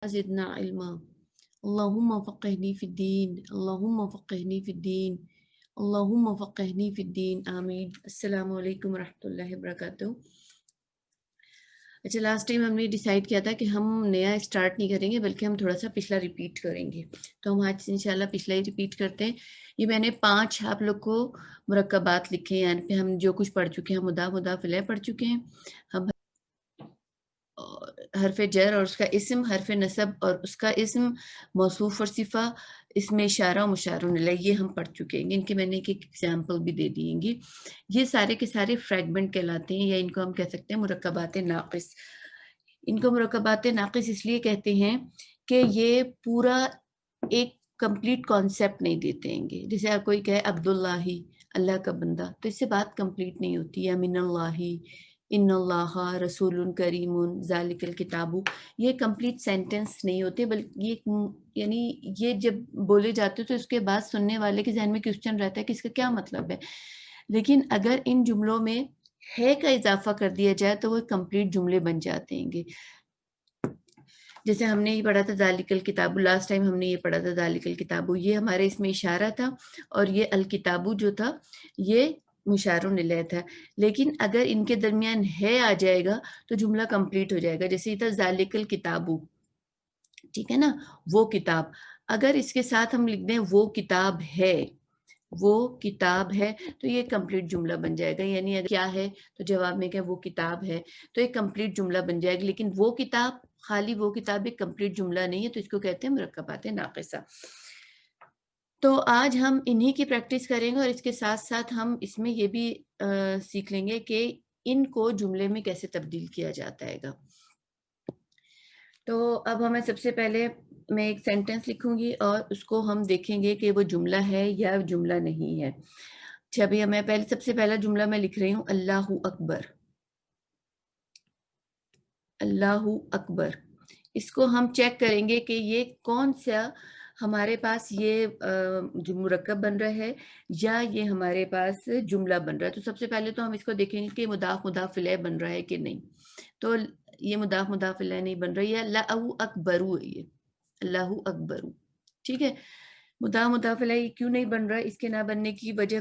زدنا علما اللهم فقهني في الدين اللهم فقهني في الدين اللهم فقهني في الدین آمین۔ السلام علیکم ورحمۃ اللہ وبرکاتہ۔ اچھا، لاسٹ ٹائم ہم نے ڈیسائیڈ کیا تھا کہ ہم نیا اسٹارٹ نہیں کریں گے بلکہ ہم تھوڑا سا پچھلا ریپیٹ کریں گے، تو ہم آج انشاءاللہ پچھلا ہی ریپیٹ کرتے ہیں۔ یہ میں نے 5 آپ لوگ کو مرکبات لکھے ہیں، یعنی پہ ہم جو کچھ پڑھ چکے ہیں، ہم مضاف الیہ پڑھ چکے ہیں، ہم حرف جر اور اس کا اسم، حرف نصب اور اس کا اسم، موصوف اور صفہ، اس میں اشارہ و مشار الیہ، یہ ہم پڑھ چکے ہیں۔ ان کے میں نے ایک ایگزامپل بھی دے دییں گی۔ یہ سارے کے سارے فریگمنٹ کہلاتے ہیں، یا ان کو ہم کہہ سکتے ہیں مرکبات ناقص۔ ان کو مرکبات ناقص اس لیے کہتے ہیں کہ یہ پورا ایک کمپلیٹ کانسیپٹ نہیں دیتے ہیں گے۔ جیسے آپ کوئی کہے عبداللہ، اللہ کا بندہ، تو اس سے بات کمپلیٹ نہیں ہوتی، یا من اللہ، ان اللہ رسول کریم ذالک الکتاب، یہ کمپلیٹ سینٹنس نہیں ہوتے، بلکہ یہ یعنی یہ جب بولے جاتے تو اس کے بعد سننے والے کے ذہن میں کوسچن رہتا ہے کہ اس کا کیا مطلب ہے۔ لیکن اگر ان جملوں میں ہے کا اضافہ کر دیا جائے تو وہ کمپلیٹ جملے بن جاتے ہیں گے۔ جیسے ہم نے یہ پڑھا تھا ذالک الکتاب، لاسٹ ٹائم ہم نے یہ پڑھا تھا ذالک الکتاب، یہ ہمارے اس میں اشارہ تھا، اور یہ الکتاب جو تھا یہ مشار الیہ تھا۔ لیکن اگر ان کے درمیان ہے آ جائے گا تو جملہ کمپلیٹ ہو جائے گا۔ جیسے یہ تھا ذالک الکتاب، ٹھیک ہے نا، وہ کتاب، اگر اس کے ساتھ ہم لکھ دیں وہ کتاب ہے، وہ کتاب ہے، تو یہ کمپلیٹ جملہ بن جائے گا۔ یعنی اگر کیا ہے تو جواب میں کہ وہ کتاب ہے، تو ایک کمپلیٹ جملہ بن جائے گا۔ لیکن وہ کتاب، خالی وہ کتاب ایک کمپلیٹ جملہ نہیں ہے، تو اس کو کہتے ہیں مرکبات ناقصہ۔ تو آج ہم انہی کی پریکٹس کریں گے، اور اس کے ساتھ ساتھ ہم اس میں یہ بھی سیکھ لیں گے کہ ان کو جملے میں کیسے تبدیل کیا جاتا ہے گا۔ تو اب ہمیں سب سے پہلے میں ایک سینٹنس لکھوں گی اور اس کو ہم دیکھیں گے کہ وہ جملہ ہے یا جملہ نہیں ہے۔ اچھا، ابھی ہمیں سب سے پہلا جملہ میں لکھ رہی ہوں، اللہ اکبر، اللہ اکبر۔ اس کو ہم چیک کریں گے کہ یہ کون سا ہمارے پاس یہ جو مرکب بن رہا ہے یا یہ ہمارے پاس جملہ بن رہا ہے۔ تو سب سے پہلے تو ہم اس کو دیکھیں گے کہ مضاف الیہ بن رہا ہے کہ نہیں۔ تو یہ مضاف الیہ نہیں بن رہی ہے، اللہ اکبرو ہے، یہ اللہ اکبرو، ٹھیک ہے۔ مضاف الیہ کیوں نہیں بن رہا ہے؟ اس کے نہ بننے کی وجہ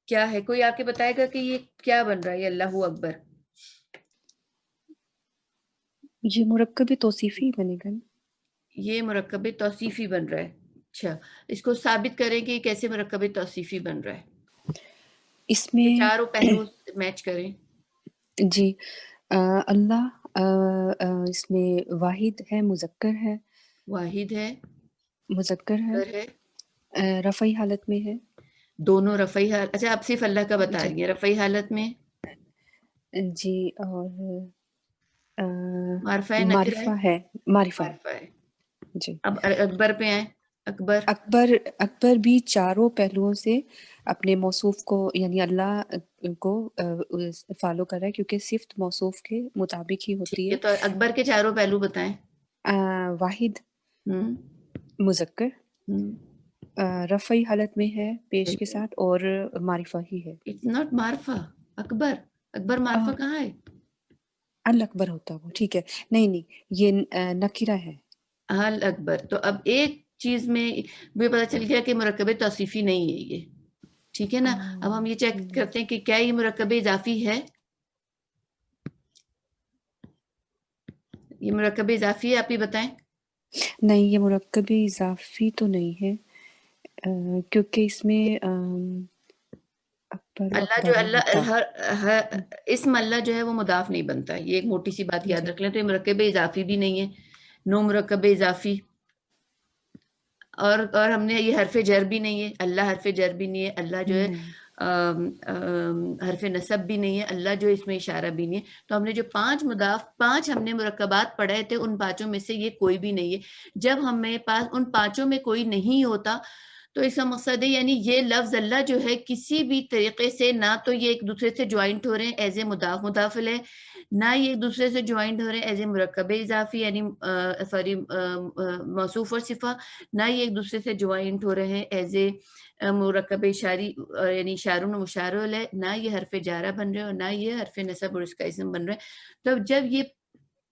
کیا ہے؟ کوئی آ کے بتائے گا کہ یہ کیا بن رہا ہے اللہ اکبر؟ یہ مرکب توصیفی بنے گا، یہ مرکب توصیفی بن رہا ہے۔ اچھا، اس کو ثابت کریں کہ کیسے مرکب توصیفی بن رہا ہے۔ اس میں چاروں پہلو میچ کریں۔ جی، اللہ اس میں واحد ہے، مذکر ہے، واحد ہے، مذکر مذکر ہے، ہے، رفعی حالت میں ہے۔ دونوں رفعی حالت۔ اچھا، آپ صرف اللہ کا بتا جی رہی ہیں، رفعی حالت میں جی، اور معرفہ ہے، نکرہ ہے، معرفہ ہے، معرفہ ہے معرفہ ہے۔ جی۔ اب اکبر پہ آئیں، اکبر۔ اکبر بھی چاروں پہلوؤں سے اپنے موصوف کو، یعنی اللہ کو فالو کر رہا ہے، کیونکہ صفت موصوف کے مطابق ہی ٹھیک ہوتی ہے، تو اکبر کے چاروں پہلو بتائیں۔ واحد، ہوں مذکر، ہوں رفعی حالت میں ہے پیش کے ساتھ، اور معرفہ ہی ہے۔ اٹس ناٹ معرفہ، اکبر، اکبر معرفہ کہاں ہے؟ الاکبر ہوتا وہ، ٹھیک ہے، نہیں یہ نکرہ ہے۔ ال اکبر، تو اب ایک چیز میں مجھے پتا چل گیا کہ مرکب توصیفی نہیں ہے یہ، ٹھیک ہے نا۔ اب ہم یہ چیک کرتے ہیں کہ کیا یہ مرکب اضافی ہے؟ یہ مرکب اضافی ہے، آپ ہی بتائیں۔ نہیں، یہ مرکب اضافی تو نہیں ہے، کیونکہ اس میں اللہ جو اسم اللہ جو ہے وہ مضاف نہیں بنتا ہے، یہ ایک موٹی سی بات یاد رکھ لیں۔ تو یہ مرکب اضافی بھی نہیں ہے، نو مرکب اضافی، اور ہم نے یہ حرف جر بھی نہیں ہے، اللہ حرف جر بھی نہیں ہے، اللہ جو ہے حرف نصب بھی نہیں ہے، اللہ جو اس میں اشارہ بھی نہیں ہے۔ تو ہم نے جو 5 ہم نے مرکبات پڑھے تھے، ان 5 میں سے یہ کوئی بھی نہیں ہے۔ جب ہمیں پاس ان 5 میں کوئی نہیں ہوتا تو اس کا مقصد ہے، یعنی یہ لفظ اللہ جو ہے کسی بھی طریقے سے نہ تو یہ ایک دوسرے سے جوائنٹ ہو رہے ہیں ایز اے مضاف الیہ، نہ یہ ایک دوسرے سے جوائنٹ ہو رہے ہیں ایز اے مرکب اضافی، یعنی موصوف اور صفہ، نہ یہ ایک دوسرے سے جوائنٹ ہو رہے ہیں ایز اے مرکب اشاری، یعنی اشارون و مشار الیہ، نہ یہ حرف جارہ بن رہے ہیں اور نہ یہ حرف نصب اور اس کا اسم بن رہے ہیں۔ تو جب یہ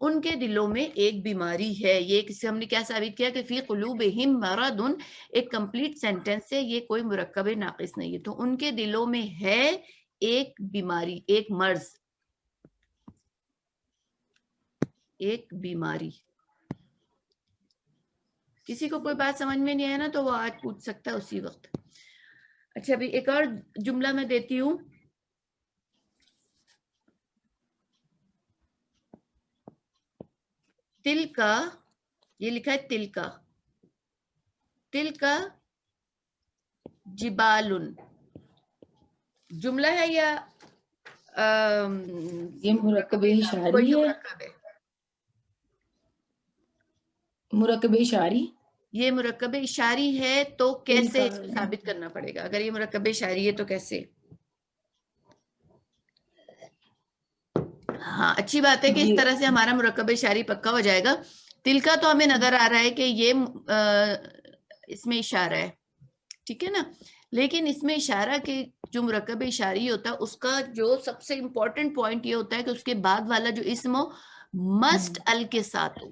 ان کے دلوں میں ایک بیماری ہے. یہ کسی ہم نے کیا ثابت کیا کہ فی قلوبہم مرض ایک کمپلیٹ سینٹینس ہے, یہ کوئی مرکب ناقص نہیں ہے. تو ان کے دلوں میں ہے ایک بیماری, ایک مرض, ایک بیماری. کسی کو کوئی بات سمجھ میں نہیں آیا نا تو وہ آج پوچھ سکتا ہے اسی وقت. اچھا ابھی ایک اور جملہ میں دیتی ہوں. تل کا, یہ لکھا ہے تل کا, تل کا جبالن, جملہ ہے یا یہ مرکب اشاری کوئی ہے, مرکب ہے؟ مرکب اشاری, یہ مرکب اشاری ہے تو کیسے تل کا ثابت کرنا پڑے گا؟ اگر یہ مرکب اشاری ہے تو کیسے؟ ہاں اچھی بات ہے کہ اس طرح سے ہمارا مرکب اشاری پکا ہو جائے گا. تل کا تو ہمیں نظر آ رہا ہے کہ یہ اس میں اشارہ ہے, ٹھیک ہے نا. لیکن اس میں اشارہ کے جو مرکب اشاری ہوتا ہے اس کا جو سب سے امپورٹنٹ پوائنٹ یہ ہوتا ہے کہ اس کے بعد والا جو اسم ہو مسٹ ال کے ساتھ ہو.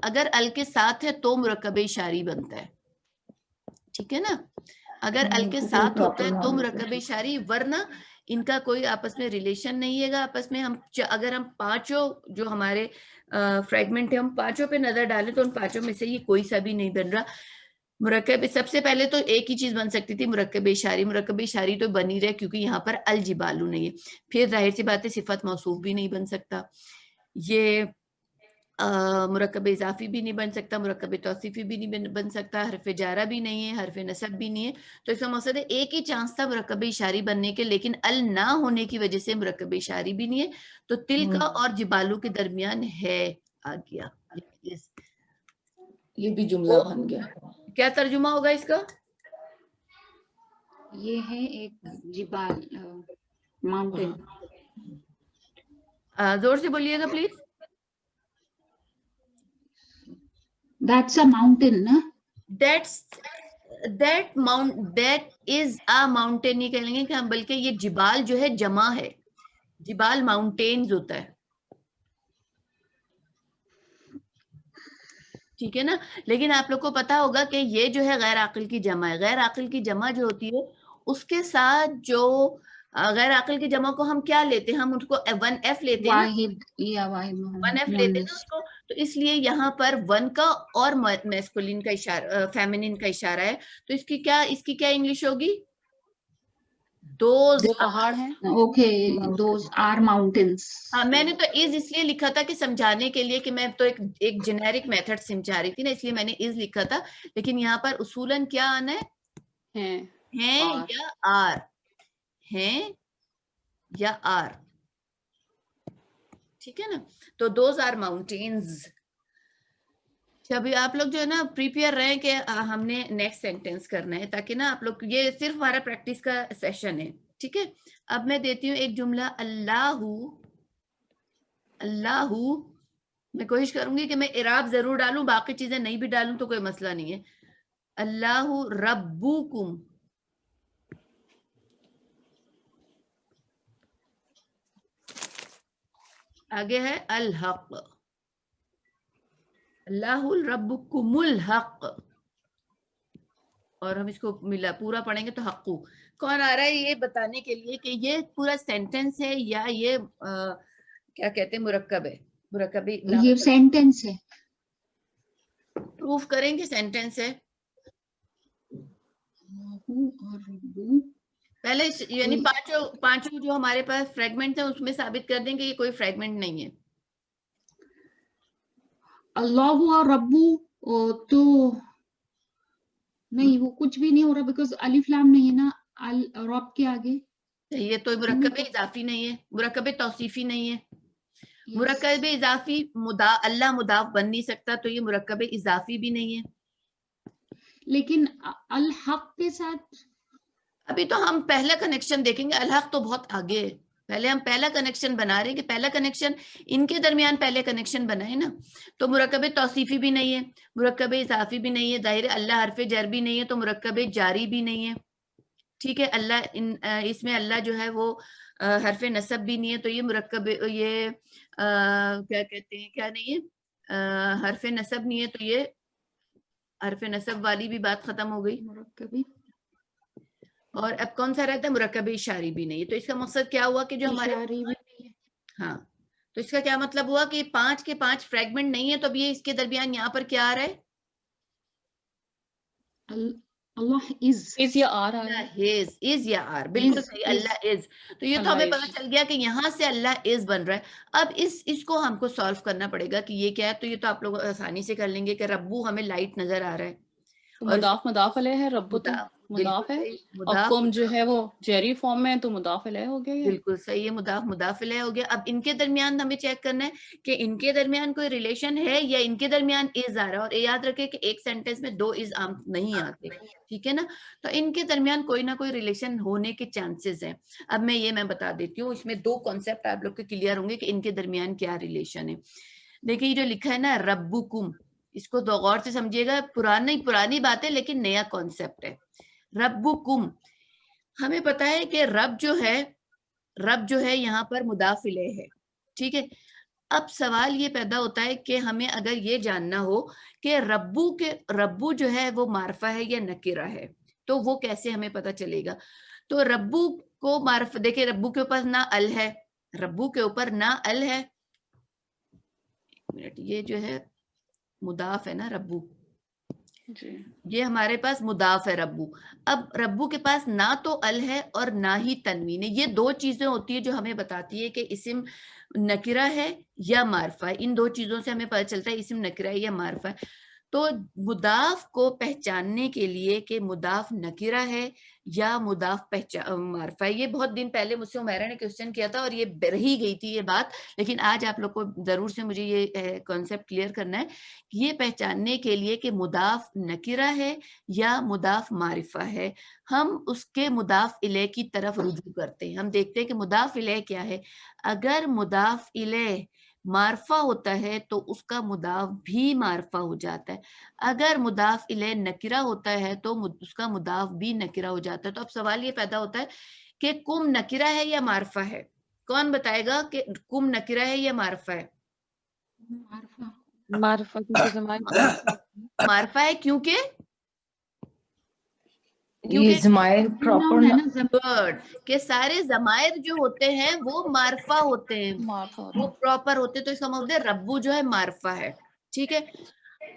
اگر ال کے ساتھ ہے تو مرکب اشاری بنتا ہے, ٹھیک ہے نا. اگر ال کے ساتھ ہوتا ہے تو مرکب اشاری, ورنہ ان کا کوئی آپس میں ریلیشن نہیں ہے گا آپس میں. اگر ہم پانچوں جو ہمارے فریگمنٹ ہے ہم پانچوں پہ نظر ڈالیں تو ان پانچوں میں سے یہ کوئی سا بھی نہیں بن رہا. مرکب سب سے پہلے تو ایک ہی چیز بن سکتی تھی مرکب اشاری, مرکب اشاری تو بنی رہے کیونکہ یہاں پر الجبالو نہیں ہے. پھر ظاہر سی بات ہے صفت موصوف بھی نہیں بن سکتا, یہ مرکب اضافی بھی نہیں بن سکتا, مرکب توصیفی بھی نہیں بن سکتا, حرف جارہ بھی نہیں ہے, حرف نصب بھی نہیں ہے. تو اس کا مقصد ہے ایک ہی چانس تھا مرکب اشاری بننے کے, لیکن ال نہ ہونے کی وجہ سے مرکب اشاری بھی نہیں ہے. تو تل کا اور جبالو کے درمیان ہے آ گیا. یہ بھی جملہ بن گیا. کیا ترجمہ ہوگا اس کا؟ یہ ہے ایک جبال, ماؤنٹین. زور سے بولیے گا پلیز. That's a mountain, نا؟ that is a mountain نہیں کہیں گے کہ ہم, بلکہ یہ جبال جو ہے جمع ہے, جبال ماؤنٹینز ہوتا ہے, ٹھیک ہے نا. لیکن آپ لوگ کو پتا ہوگا کہ یہ جو ہے غیر عاقل کی جمع ہے. غیر عاقل کی جمع جو ہوتی ہے اس کے ساتھ جو غیر عاقل کی جمع کو ہم کیا لیتے ہیں, ہم اس کو 1F لیتے ہیں نا, واحد یا واحد 1F لیتے ہیں نا اس کو. تو اس لیے یہاں پر 1 کا اور میسکولین کا اشارہ, فیمینین کا اشارہ ہے. تو اس کی کیا انگلش ہوگی؟ دوز پہاڑ ہیں. Okay, those are mountains. ہاں میں نے تو از اس لیے لکھا تھا کہ سمجھانے کے لیے, کہ میں تو ایک جنیرک میتھڈ سمجھا رہی تھی نا, اس لیے میں نے از لکھا تھا. لیکن یہاں پر اصولاً کیا آنا ہے, ہیں یا آر, ہیں یا آر, ٹھیک ہے نا. تو دوز آر ماؤنٹینز. ابھی آپ لوگ جو ہے نا پریپیئر رہے کہ ہم نے نیکسٹ سینٹینس کرنا ہے, تاکہ نا آپ لوگ, یہ صرف ہمارا پریکٹس کا سیشن ہے, ٹھیک ہے. اب میں دیتی ہوں ایک جملہ. اللہ, میں کوشش کروں گی کہ میں اعراب ضرور ڈالوں, باقی چیزیں نہیں بھی ڈالوں تو کوئی مسئلہ نہیں ہے. اللہ ربکم, آگے ہے الحق, اللہ ربکم الحق, اور ہم اس کو ملا پورا پڑھیں گے تو حقو. کون آ رہا ہے یہ بتانے کے لیے کہ یہ پورا سینٹینس ہے یا یہ کیا کہتے ہیں مرکب ہے؟ مرکب یہ سینٹینس ہے. پروف کریں گے سینٹینس ہے. اور ربو پہلے یعنی پانچوں جو ہمارے پاس فریگمنٹ ہیں اس میں ثابت کر دیں کہ یہ کوئی فریگمنٹ نہیں ہے. اللہ اور ربو تو نہیں, وہ کچھ بھی نہیں ہو رہا بیکاز الف لام نہیں ہے نا رب کے آگے. یہ تو مرکب اضافی نہیں ہے, مرکب توصیفی نہیں ہے. مرکب اضافی اللہ مضاف بن نہیں سکتا, تو یہ مرکب اضافی بھی نہیں ہے. لیکن الحق کے ساتھ ابھی تو ہم پہلا کنیکشن دیکھیں گے, الحق تو بہت آگے ہے. پہلے ہم پہلا کنیکشن بنا رہے ہیں کہ پہلا کنیکشن ان کے درمیان پہلے کنیکشن بنا ہے نا. تو مرکب توصیفی بھی نہیں ہے, مرکب اضافی بھی نہیں ہے, ظاہر اللہ حرف جر بھی نہیں ہے, تو مرکب جاری بھی نہیں ہے. ٹھیک ہے. اللہ اس میں اللہ جو ہے وہ حرف نصب بھی نہیں ہے, تو یہ مرکب, یہ کیا کہتے ہیں, کیا نہیں ہے, حرف نصب نہیں ہے, تو یہ حرف نصب والی بھی بات ختم ہو گئی. مرکبی اور اب کون سا رہتا ہے, مرکب اشاری بھی نہیں ہے. تو اس کا مقصد کیا ہوا کہ جو ہمارے, اشاری بھی نہیں ہے. ہاں, تو اس کا کیا مطلب ہوا کہ 5 کے 5 فریگمنٹ نہیں ہے, تو اب یہ اس کے درمیان یہاں پر کیا آ رہا ہے, اللہ از یا آ رہا ہے. اللہ از یا آر, بالکل صحیح, اللہ از. تو یہ تو ہمیں اللہ پتا چل گیا کہ یہاں سے اللہ از بن رہا ہے. اب اس کو ہم کو سالو کرنا پڑے گا کہ یہ کیا ہے. تو یہ تو آپ لوگ آسانی سے کر لیں گے کہ ربو ہمیں لائٹ نظر آ رہا ہے, تو اور مضاف مضاف علیہ ہے, رب تو مضاف ہے, اور کم جو ہے وہ جیری فارم میں, تو مضاف علیہ ہو گیا. بالکل صحیح ہے, مضاف الیہ ہو گیا. اب ان کے درمیان ہمیں چیک کرنا ہے کہ ان کے درمیان کوئی ریلیشن ہے یا ان کے درمیان از آ رہا ہے. اور یاد رکھے کہ ایک سینٹینس میں 2 از عام نہیں آتے, ٹھیک ہے نا. تو ان کے درمیان کوئی نہ کوئی ریلیشن ہونے کے چانسز ہیں. اب میں بتا دیتی ہوں, اس میں 2 کانسیپٹ آپ لوگ کے کلیئر ہوں گے کہ ان کے درمیان کیا ریلیشن ہے. دیکھیں یہ جو لکھا ہے نا ربکم, اس کو دو غور سے سمجھیے گا, پرانی بات ہے لیکن نیا کانسیپٹ ہے. ربکم, ہمیں پتا ہے کہ رب جو ہے یہاں پر مضاف الیہ ہے, ٹھیک ہے. اب سوال یہ پیدا ہوتا ہے کہ ہمیں اگر یہ جاننا ہو کہ ربو جو ہے وہ معرفہ ہے یا نکرہ ہے, تو وہ کیسے ہمیں پتا چلے گا. تو ربو کو معرفہ, دیکھیں ربو کے اوپر نہ ال ہے, ربو کے اوپر نہ ال ہے, یہ جو ہے مضاف ہے نا ربو, یہ ہمارے پاس مضاف ہے ربو. اب ربو کے پاس نہ تو ال ہے اور نہ ہی تنوین ہے. یہ 2 چیزیں ہوتی ہیں جو ہمیں بتاتی ہے کہ اسم نکرہ ہے یا معرفہ ہے. ان 2 چیزوں سے ہمیں پتہ چلتا ہے اسم نکرہ ہے یا معرفہ ہے. تو مضاف کو پہچاننے کے لیے کہ مضاف نکرہ ہے یا مضاف معرفہ ہے, یہ بہت دن پہلے مجھ سے عمیرہ نے کوسچن کیا تھا اور یہ رہی گئی تھی یہ بات, لیکن آج آپ لوگ کو ضرور سے مجھے یہ کانسیپٹ کلیئر کرنا ہے. یہ پہچاننے کے لیے کہ مضاف نکرہ ہے یا مضاف معرفہ ہے, ہم اس کے مضاف الیہ کی طرف رجوع کرتے ہیں. ہم دیکھتے ہیں کہ مضاف الیہ کیا ہے. اگر مضاف الیہ معرفہ ہوتا ہے تو اس کا مضاف بھی معرفہ ہو جاتا ہے. اگر مضاف الیہ نکرہ ہوتا ہے تو اس کا مضاف بھی نکرہ ہو جاتا ہے. تو اب سوال یہ پیدا ہوتا ہے کہ کم نکرہ ہے یا معرفہ ہے. کون بتائے گا کہ کم نکرہ ہے یا معرفہ ہے؟ معرفہ معرفہ ہے کیونکہ یہ ضمائر پراپر ورڈ کہ سارے ضمائر جو ہوتے ہیں وہ معرفہ ہوتے ہیں, وہ پراپر ہوتے ہیں. تو اس کا مطلب ہے ربو جو ہے معرفہ ہے, ٹھیک ہے.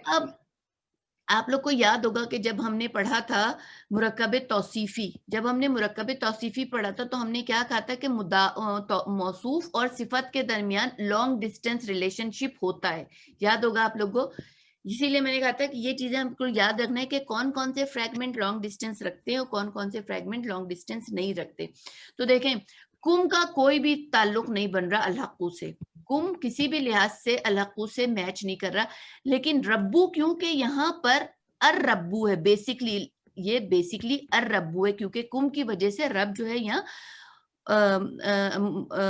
اب آپ لوگ کو یاد ہوگا کہ جب ہم نے پڑھا تھا مرکب توصیفی, جب ہم نے مرکب توصیفی پڑھا تھا تو ہم نے کیا کہا تھا کہ موصوف اور صفت کے درمیان لانگ ڈسٹینس ریلیشن شپ ہوتا ہے. یاد ہوگا آپ لوگ کو, اسی لیے میں نے کہا تھا کہ یہ چیزیں ہم کو یاد رکھنا ہے کہ کون کون سے فریگمنٹ لانگ ڈسٹینس رکھتے ہیں اور کون کون سے فریگمنٹ لانگ ڈسٹینس نہیں رکھتے. تو دیکھیں کم کا کوئی بھی تعلق نہیں بن رہا الحقو سے, کم کسی بھی لحاظ سے الحقو سے میچ نہیں کر رہا. لیکن ربو کیونکہ یہاں پر الربو ہے, بیسیکلی الربو ہے, کیونکہ کم کی وجہ سے رب جو ہے یہاں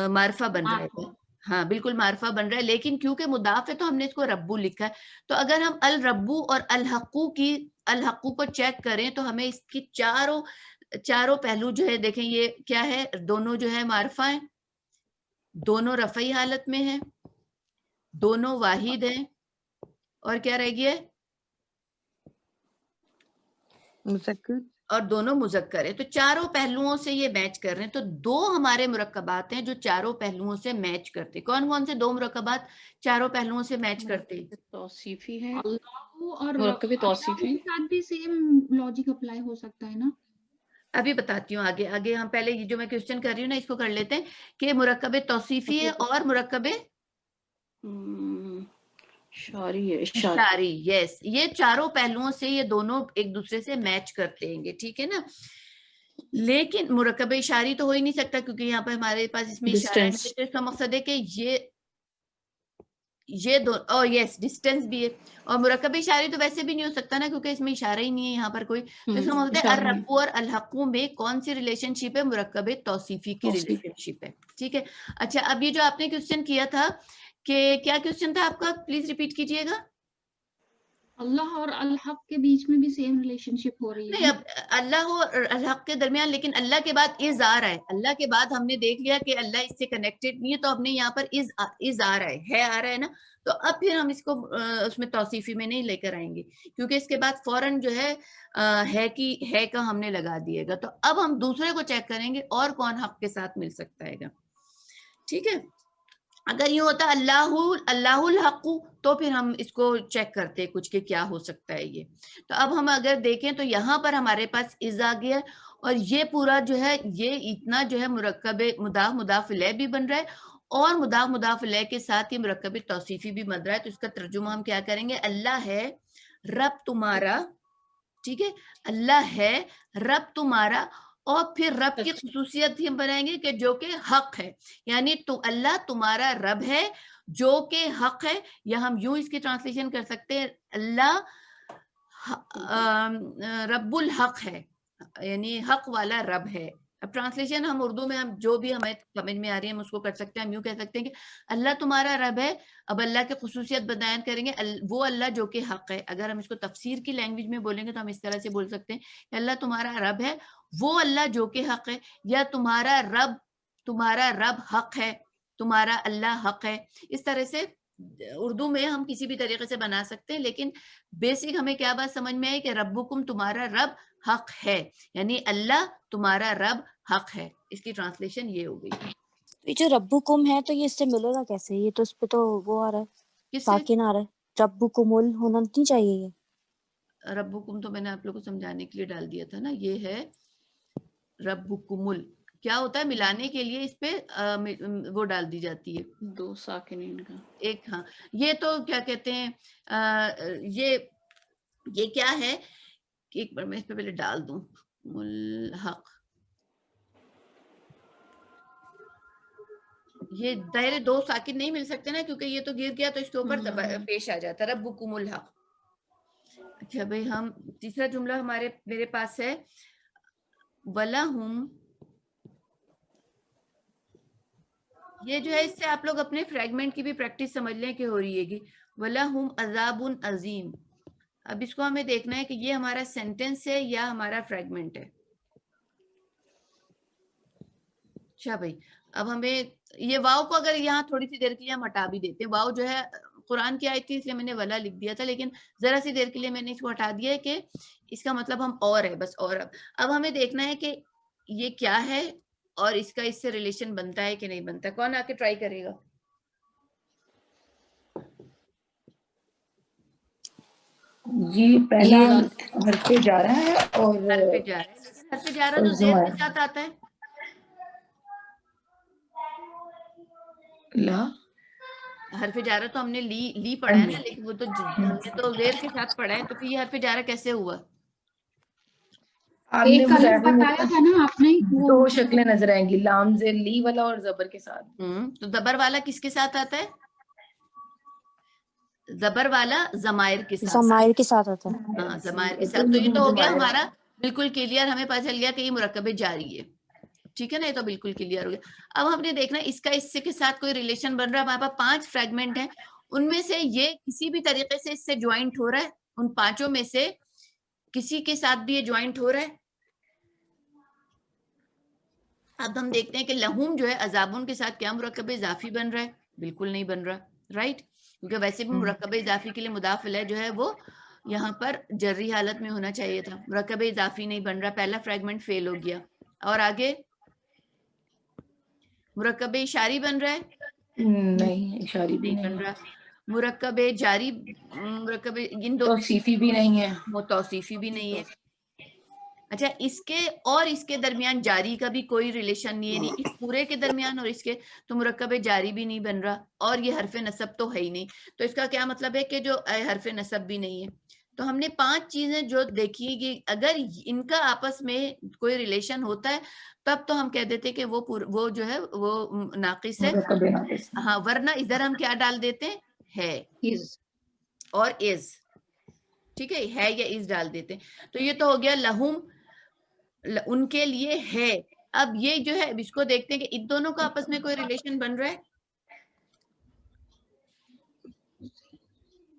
معرفہ بن رہا ہے. ہاں بالکل معرفہ بن رہا ہے, لیکن کیونکہ مضاف ہے تو ہم نے اس کو ربو لکھا ہے. تو اگر ہم الربو اور الحقو کو چیک کریں تو ہمیں اس کی چاروں پہلو جو ہے دیکھیں, یہ کیا ہے, دونوں جو ہے معرفہ ہیں, دونوں رفعی حالت میں ہیں, دونوں واحد ہیں, اور کیا رہ گیا ہے, مذکر, اور دونوں مذکر ہیں. تو چاروں پہلوؤں سے یہ میچ کر رہے ہیں. تو 2 ہمارے مرکبات ہیں جو چاروں پہلوؤں سے میچ کرتے. کون کون سے 2 مرکبات چاروں پہلوؤں سے میچ کرتے؟ توصیفی ہے, اللہ اور مرکب توصیفی کے ساتھ بھی سیم لاجک اپلائی ہو سکتا ہے نا. ابھی بتاتی ہوں آگے ہم پہلے جو میں کوسچن کر رہی ہوں نا اس کو کر لیتے ہیں کہ مرکب توصیفی ہے اور مرکب اشاری. یس, یہ چاروں پہلوؤں سے یہ دونوں ایک دوسرے سے میچ کرتے ہیں گے, ٹھیک ہے نا. لیکن مرکب اشاری تو ہو ہی نہیں سکتا کیونکہ یہاں پہ ہمارے پاس اس میں اشارہ ہے. تو اس کا مقصد ہے کہ یہ دو, یس ڈسٹینس بھی ہے. اور مرکب اشاری تو ویسے بھی نہیں ہو سکتا نا کیونکہ اس میں اشارہ ہی نہیں ہے یہاں پر کوئی. تو اس کا مطلب ہے الربو اور الحقو میں کون سی ریلیشن شپ ہے, مرکب توصیفی کی ریلیشن شپ ہے, ٹھیک ہے. اچھا, اب یہ جو آپ نے کوسچن کیا تھا کہ کیا کوسچن تھا آپ کا, پلیز ریپیٹ کیجئے گا. اللہ اور الحق کے بیچ میں بھی سیم ریلیشن شپ ہو رہی ہے. نہیں، اب اللہ اور الحق کے درمیان، لیکن اللہ کے بعد از آ رہا ہے. اللہ کے بعد ہم نے دیکھ لیا کہ اللہ اس سے کنیکٹڈ نہیں ہے، تو ہم نے یہاں پر از آ رہا ہے آ رہا ہے نا. تو اب پھر ہم اس کو اس میں توصیفی میں نہیں لے کر آئیں گے، کیونکہ اس کے بعد فوراً جو ہے کا ہم نے لگا دیے گا. تو اب ہم دوسرے کو چیک کریں گے اور کون حق کے ساتھ مل سکتا ہے گا. ٹھیک ہے، اگر یہ ہوتا اللہ الحق تو پھر ہم اس کو چیک کرتے کچھ کہ کیا ہو سکتا ہے یہ. تو اب ہم اگر دیکھیں تو یہاں پر ہمارے پاس از آ گیا، اور یہ پورا جو ہے یہ اتنا جو ہے مرکب مضاف الیہ بھی بن رہا ہے، اور مضاف الیہ کے ساتھ یہ مرکب توصیفی بھی بن رہا ہے. تو اس کا ترجمہ ہم کیا کریں گے؟ اللہ ہے رب تمہارا. ٹھیک ہے، اللہ ہے رب تمہارا، اور پھر رب کی خصوصیت ہم بنائیں گے کہ جو کہ حق ہے، یعنی تو اللہ تمہارا رب ہے جو کہ حق ہے. یا ہم یوں اس کی ٹرانسلیشن کر سکتے ہیں، اللہ رب الحق ہے، یعنی حق والا رب ہے. اب ٹرانسلیشن ہم اردو میں ہم جو بھی ہمیں سمجھ میں آ رہی ہے ہم اس کو کر سکتے ہیں. ہم یوں کہہ سکتے ہیں کہ اللہ تمہارا رب ہے. اب اللہ کی خصوصیت بیان کریں گے، وہ اللہ جو کہ حق ہے. اگر ہم اس کو تفسیر کی لینگویج میں بولیں گے تو ہم اس طرح سے بول سکتے ہیں کہ اللہ تمہارا رب ہے، وہ اللہ جو کہ حق ہے، یا تمہارا رب حق ہے، تمہارا اللہ حق ہے. اس طرح سے اردو میں ہم کسی بھی طریقے سے بنا سکتے ہیں، لیکن بیسک ہمیں کیا بات سمجھ میں آئی کہ ربکم تمہارا رب حق ہے، یعنی اللہ تمہارا رب حق ہے. اس کی ٹرانسلیشن یہ ہو گئی. یہ جو ربکم ہے تو یہ اس سے ملے گا کیسے؟ یہ تو اس پہ تو وہ آ رہا ہے، کس سے؟ ساکن آ رہا ہے. ربکم ال ہونا نہیں چاہیے یہ. ربکم تو میں نے آپ لوگوں کو سمجھانے کے لیے ڈال دیا تھا نا، یہ ہے ربکم ال. کیا ہوتا ہے ملانے کے لیے اس پہ وہ ڈال دی جاتی ہے، دو ساکنین کا ایک. ہاں، یہ تو کیا کہتے ہیں یہ کیا ہے کہ ایک بار میں اس پہ پہلے ڈال دوں ملحق. یہ دائرے دو ساکن نہیں مل سکتے نا، کیونکہ یہ تو گر گیا تو اس کے اوپر پیش آ جاتا ہے ربکم الحق. اچھا بھائی، ہم تیسرا جملہ میرے پاس ہے وَلَهُمْ. یہ جو ہے اس سے آپ لوگ اپنے فریگمنٹ کی بھی پریکٹس سمجھ لیں کہ ہو رہی ہے گی. وَلَهُمْ عَذَابٌ عَظِيمٌ. اب اس کو ہمیں دیکھنا ہے کہ یہ ہمارا سینٹینس ہے یا ہمارا فریگمنٹ ہے. اچھا بھائی، اب ہمیں یہ واو کو اگر یہاں تھوڑی سی دیر کے لیے ہم ہٹا بھی دیتے ہیں. واو جو ہے قرآن کی آیت تھی اس لیے میں نے ولا لکھ دیا تھا، لیکن ذرا سی دیر کے لیے میں نے اس کو ہٹا دیا ہے کہ اس کا مطلب ہم اور ہے بس. اور اب ہمیں دیکھنا ہے کہ یہ کیا ہے اور اس کا اس سے ریلیشن بنتا ہے کہ نہیں بنتا. کون آ کے ٹرائی کرے گا؟ یہ پہلا حرف پہ جا رہا ہے اور حرف جا رہا ہے، حرف جا رہا تو زیر کے ساتھ آتا ہے. لا حرف جارہ تو ہم نے لی پڑھا ہے نا، لیکن وہ تو ہم نے تو زیر کے ساتھ پڑھا ہے. تو پھر یہ حرف جارہ کیسے ہوا؟ آپ نے ایک الف بتایا تھا نا آپ نے، دو شکلیں نظر آئیں گی، لام زیر لی والا اور زبر کے ساتھ. تو زبر والا کس کے ساتھ آتا ہے؟ زبر والا ضمائر کے ساتھ. ضمائر کے ساتھ آتا ہے. ہاں، ضمائر کے ساتھ. تو یہ تو ہو گیا ہمارا بالکل کلیئر. ہمیں پتہ چل گیا کہ یہ مرکب جاری ہے. ٹھیک ہے نا، یہ تو بالکل کلیئر ہو گیا. اب ہم نے دیکھنا اس کا اس کے ساتھ کوئی ریلیشن بن رہا ہے. ہمارے پاس 5 فریگمنٹ ہیں، ان میں سے یہ کسی بھی طریقے سے اس سے جوائنٹ ہو رہا ہے. ان 5 میں سے کسی کے ساتھ بھی یہ جوائنٹ ہو رہا ہے. اب ہم دیکھتے ہیں کہ لہوم جو ہے عذابون کے ساتھ کیا مرکب اضافی بن رہا ہے؟ بالکل نہیں بن رہا، رائٹ. کیونکہ ویسے بھی مرکب اضافی کے لیے مضاف الیہ جو ہے وہ یہاں پر جری حالت میں ہونا چاہیے تھا. مرکب اضافی نہیں بن رہا، پہلا فریگمنٹ فیل ہو گیا. اور آگے مرکب اشاری بن رہا ہے؟ نہیں، اشاری بھی نہیں بن رہا. مرکب جاری، مرکب ان دو توصیفی بھی نہیں ہے، وہ توصیفی بھی نہیں ہے. اچھا، اس کے اور اس کے درمیان جاری کا بھی کوئی ریلیشن نہیں ہے، نہیں اس پورے کے درمیان اور اس کے، تو مرکب جاری بھی نہیں بن رہا. اور یہ حرف نصب تو ہے ہی نہیں. تو اس کا کیا مطلب ہے کہ جو حرف نصب بھی نہیں ہے. تو ہم نے 5 چیزیں جو دیکھی کہ اگر ان کا آپس میں کوئی ریلیشن ہوتا ہے تب تو ہم کہہ دیتے کہ وہ جو ہے وہ ناقص ہے. مرکب ناقص. ہاں، ورنہ ادھر ہم کیا ڈال دیتے ہیں؟ ہے اور از. ٹھیک ہے یا از ڈال دیتے ہیں. تو یہ تو ہو گیا لہم، ان کے لیے ہے. اب یہ جو ہے اس کو دیکھتے ہیں کہ ان دونوں کا آپس میں کوئی ریلیشن بن رہا ہے.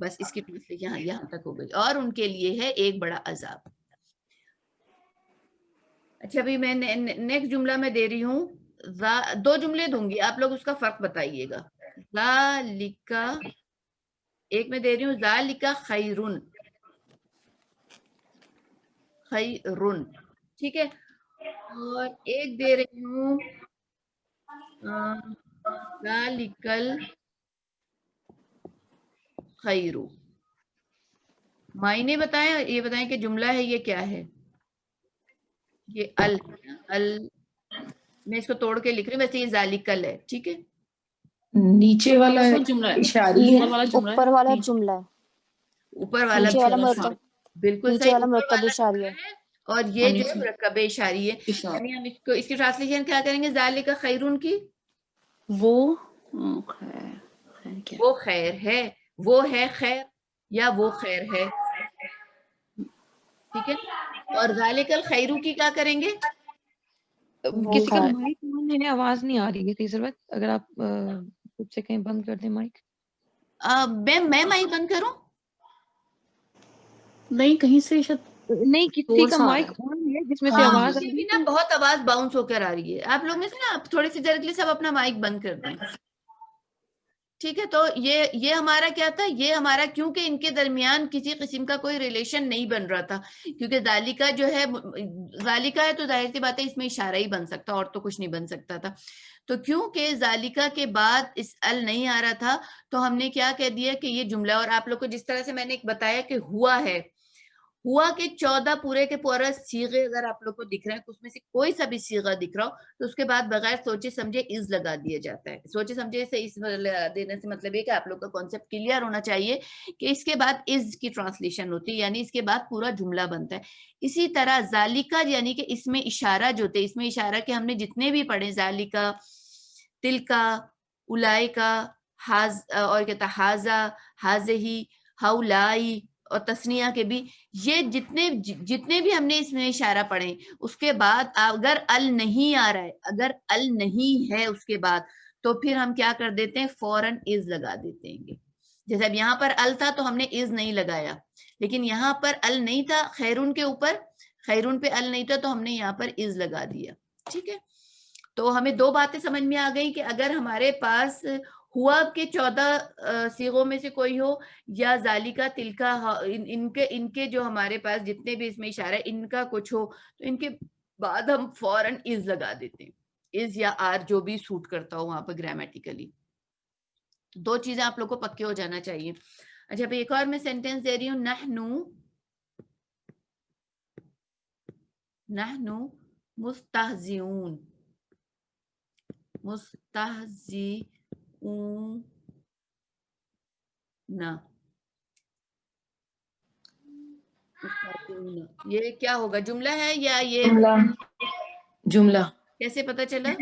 بس اس کی ٹرانسلیشن یہاں تک ہو گئی. اور ان کے لیے ہے ایک بڑا عذاب. اچھا ابھی میں نیکسٹ جملہ میں دے رہی ہوں, 2 جملے دوں گی, آپ لوگ اس کا فرق بتائیے گا. ذالک, ایک میں دے رہی ہوں ذالک خیرن, خیرن, ٹھیک ہے, اور ایک دے رہی ہوں ذالک خیر. معنی بتائیں, یہ بتائیں کہ جملہ ہے یہ کیا ہے. یہ ال میں اس کو توڑ کے لکھ رہی ہوں, ویسے یہ ذالکل ہے, ٹھیک ہے. نیچے والا جملہ ہے, اشاری ہے, اوپر والا جملہ ہے, اوپر والا نیچے والا مرکب, بالکل نیچے صحیح, والا اوپر مرکب والا اشاری جملہ ہے. ہے اور یہ جو ہے مرکب اشاری ہے. یعنی ہم اس کی ٹرانسلیشن کیا کریں گے ذالک خیرن کی؟ وہ وہ خیر ہے, وہ ہے خیر, یا وہ خیر ہے, ٹھیک ہے. اور ذالک الخیر کی کیا کریں گے؟ کسی کا مائک آن ہے, آواز نہیں آ رہی ہے تیسر وقت, اگر آپ خود سے کہیں بند کر دیں مائک. میں مائک بند کروں؟ نہیں, کہیں سے شاید نہیں, کسی کا مائک آن ہے جس میں سے آواز آ مجھے رہی بھی ہے. نا بہت آواز باؤنس ہو کر آ رہی ہے. آپ لوگ میں سے نا آپ تھوڑی سی دیر کے لیے سب اپنا مائک بند کر دیں, ٹھیک ہے. تو یہ ہمارا کیا تھا, یہ ہمارا کیونکہ ان کے درمیان کسی قسم کا کوئی ریلیشن نہیں بن رہا تھا, کیونکہ ذالکہ جو ہے ذالکہ ہے تو ظاہر سی بات ہے اس میں اشارہ ہی بن سکتا, اور تو کچھ نہیں بن سکتا تھا. تو کیونکہ ذالکہ کے بعد اس ال نہیں آ رہا تھا, تو ہم نے کیا کہہ دیا کہ یہ جملہ, اور آپ لوگ کو جس طرح سے میں نے ایک بتایا کہ ہوا ہے, ہوا کے 14 پورے کے پورا صیغے اگر آپ لوگ کو دکھ رہے ہیں, اس میں سے کوئی سا بھی صیغہ دکھ رہا ہو تو اس کے بعد بغیر سوچے سمجھے از لگا دیا جاتا ہے. سوچے سمجھے سے اس دینے سے مطلب یہ کہ آپ لوگ کا کانسیپٹ کلیئر ہونا چاہیے کہ اس کے بعد از کی ٹرانسلیشن ہوتی ہے, یعنی اس کے بعد پورا جملہ بنتا ہے. اسی طرح ذالکہ یعنی کہ اس میں اشارہ جو تھے, اس میں اشارہ کہ ہم نے جتنے بھی پڑھے, ذالکہ, تلکا, اولائکا, اور کہتا حاذا, حاذہی, ہاؤلائی, اور تسنیہ کے بھی, یہ جتنے بھی ہم نے اس میں اشارہ پڑھے, اس کے بعد اگر ال نہیں آ رہا ہے, اگر ال نہیں ہے اس کے بعد, تو پھر ہم کیا کر دیتے ہیں, فوراً از لگا دیتے ہیں. جیسے اب یہاں پر ال تھا تو ہم نے از نہیں لگایا, لیکن یہاں پر ال نہیں تھا, خیرون کے اوپر, خیرون پہ ال نہیں تھا تو ہم نے یہاں پر از لگا دیا, ٹھیک ہے. تو ہمیں 2 باتیں سمجھ میں آ گئی کہ اگر ہمارے پاس ہوا کے 14 صیغوں میں سے کوئی ہو, یا ذالکہ, تلکا, ان کے جو ہمارے پاس جتنے بھی اس میں اشارہ ہے ان کا کچھ ہو, تو ان کے بعد ہم فوراً از لگا دیتے ہیں, از یا آر جو بھی سوٹ کرتا ہو وہاں پر گرامیٹیکلی. 2 چیزیں آپ لوگ کو پکے ہو جانا چاہیے. اچھا اب ایک اور میں سینٹینس دے رہی ہوں, نحنو مستہزئون, مستہزئون نہ, یہ کیا ہوگا, جملہ ہے یا یہ جملہ کیسے پتا چلا؟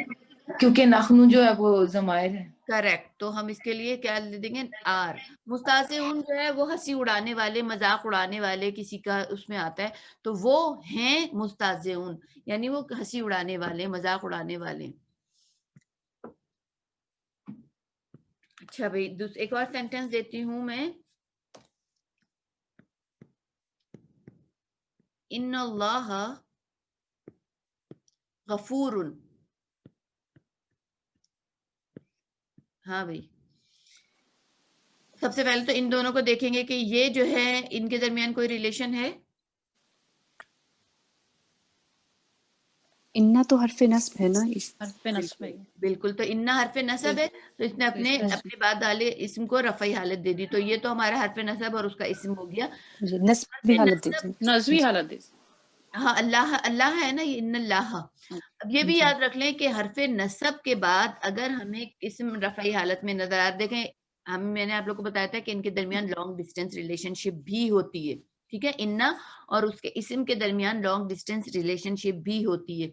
کیونکہ نخنو جو ہے وہ ضمائر ہے. کریکٹ, تو ہم اس کے لیے کیا لے دیں گے, آر. مستہزئون جو ہے وہ ہنسی اڑانے والے, مذاق اڑانے والے, کسی کا اس میں آتا ہے, تو وہ ہیں مستہزئون, یعنی وہ ہنسی اڑانے والے, مذاق اڑانے والے. اچھا بھائی ایک اور سینٹینس دیتی ہوں میں, ان اللہ غفور. ہاں بھائی, سب سے پہلے تو ان دونوں کو دیکھیں گے کہ یہ جو ہے ان کے درمیان کوئی ریلیشن ہے. انا تو حرف نصب ہے نا, حرف نصب ہے. بالکل, تو انا حرف نصب ہے, تو اس نے اپنے بعد ڈالے اسم کو رفعی حالت دے دی, تو یہ تو ہمارا حرف نصب اور اس کا اسم ہو گیا. نصب بھی حالت دیتے ہیں. نصبی حالت ہے. ہاں, اللہ ہے نا یہ, ان اللہ. اب یہ بھی یاد رکھ لیں کہ حرف نصب کے بعد اگر ہمیں اسم رفعی حالت میں نظر آ, دیکھیں میں نے آپ لوگ کو بتایا تھا کہ ان کے درمیان لانگ ڈسٹینس ریلیشن شپ بھی ہوتی ہے, ٹھیک ہے, انا اور اس کے اسم کے درمیان لانگ ڈسٹینس ریلیشن شپ بھی ہوتی ہے.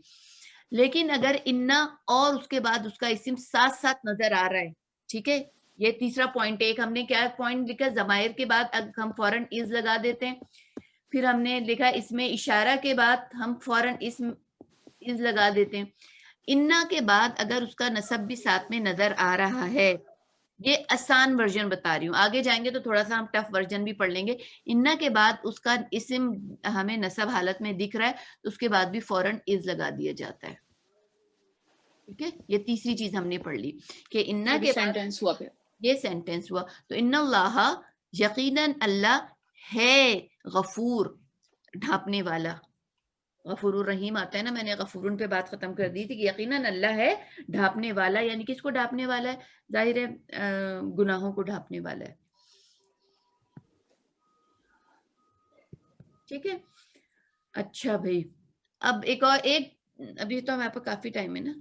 لیکن اگر انا اور اس کے بعد اس کا اسم ساتھ ساتھ نظر آ رہا ہے, ٹھیک ہے, یہ تیسرا پوائنٹ. ایک ہم نے کیا پوائنٹ لکھا, ضمائر کے بعد ہم فوراً از لگا دیتے ہیں. پھر ہم نے لکھا اس میں اشارہ کے بعد ہم فوراً اسم از لگا دیتے ہیں. انا کے بعد اگر اس کا نصب بھی ساتھ میں نظر آ رہا ہے, یہ آسان ورژن بتا رہی ہوں, آگے جائیں گے تو تھوڑا سا ہم ٹف ورژن بھی پڑھ لیں گے. انا کے بعد اس کا اسم ہمیں نصب حالت میں دکھ رہا ہے تو اس کے بعد بھی فوراً از لگا دیا جاتا ہے. ٹھیک ہے, یہ تیسری چیز ہم نے پڑھ لی کہ انا کے بعد سینٹینس ہوا پھر. یہ سینٹینس ہوا. تو ان اللہ یقیناً اللہ ہے غفور ڈھانپنے والا. غفور الرحیم آتا ہے نا, میں نے غفورن پہ بات ختم کر دی تھی کہ یقیناً اللہ ہے ڈھانپنے والا, یعنی کس کو ڈھانپنے والا ہے؟ ظاہر ہے گناہوں کو ڈھانپنے والا ہے. ٹھیک ہے, اچھا بھائی اب ایک اور ابھی تو ہمارے پاس کافی ٹائم ہے نا,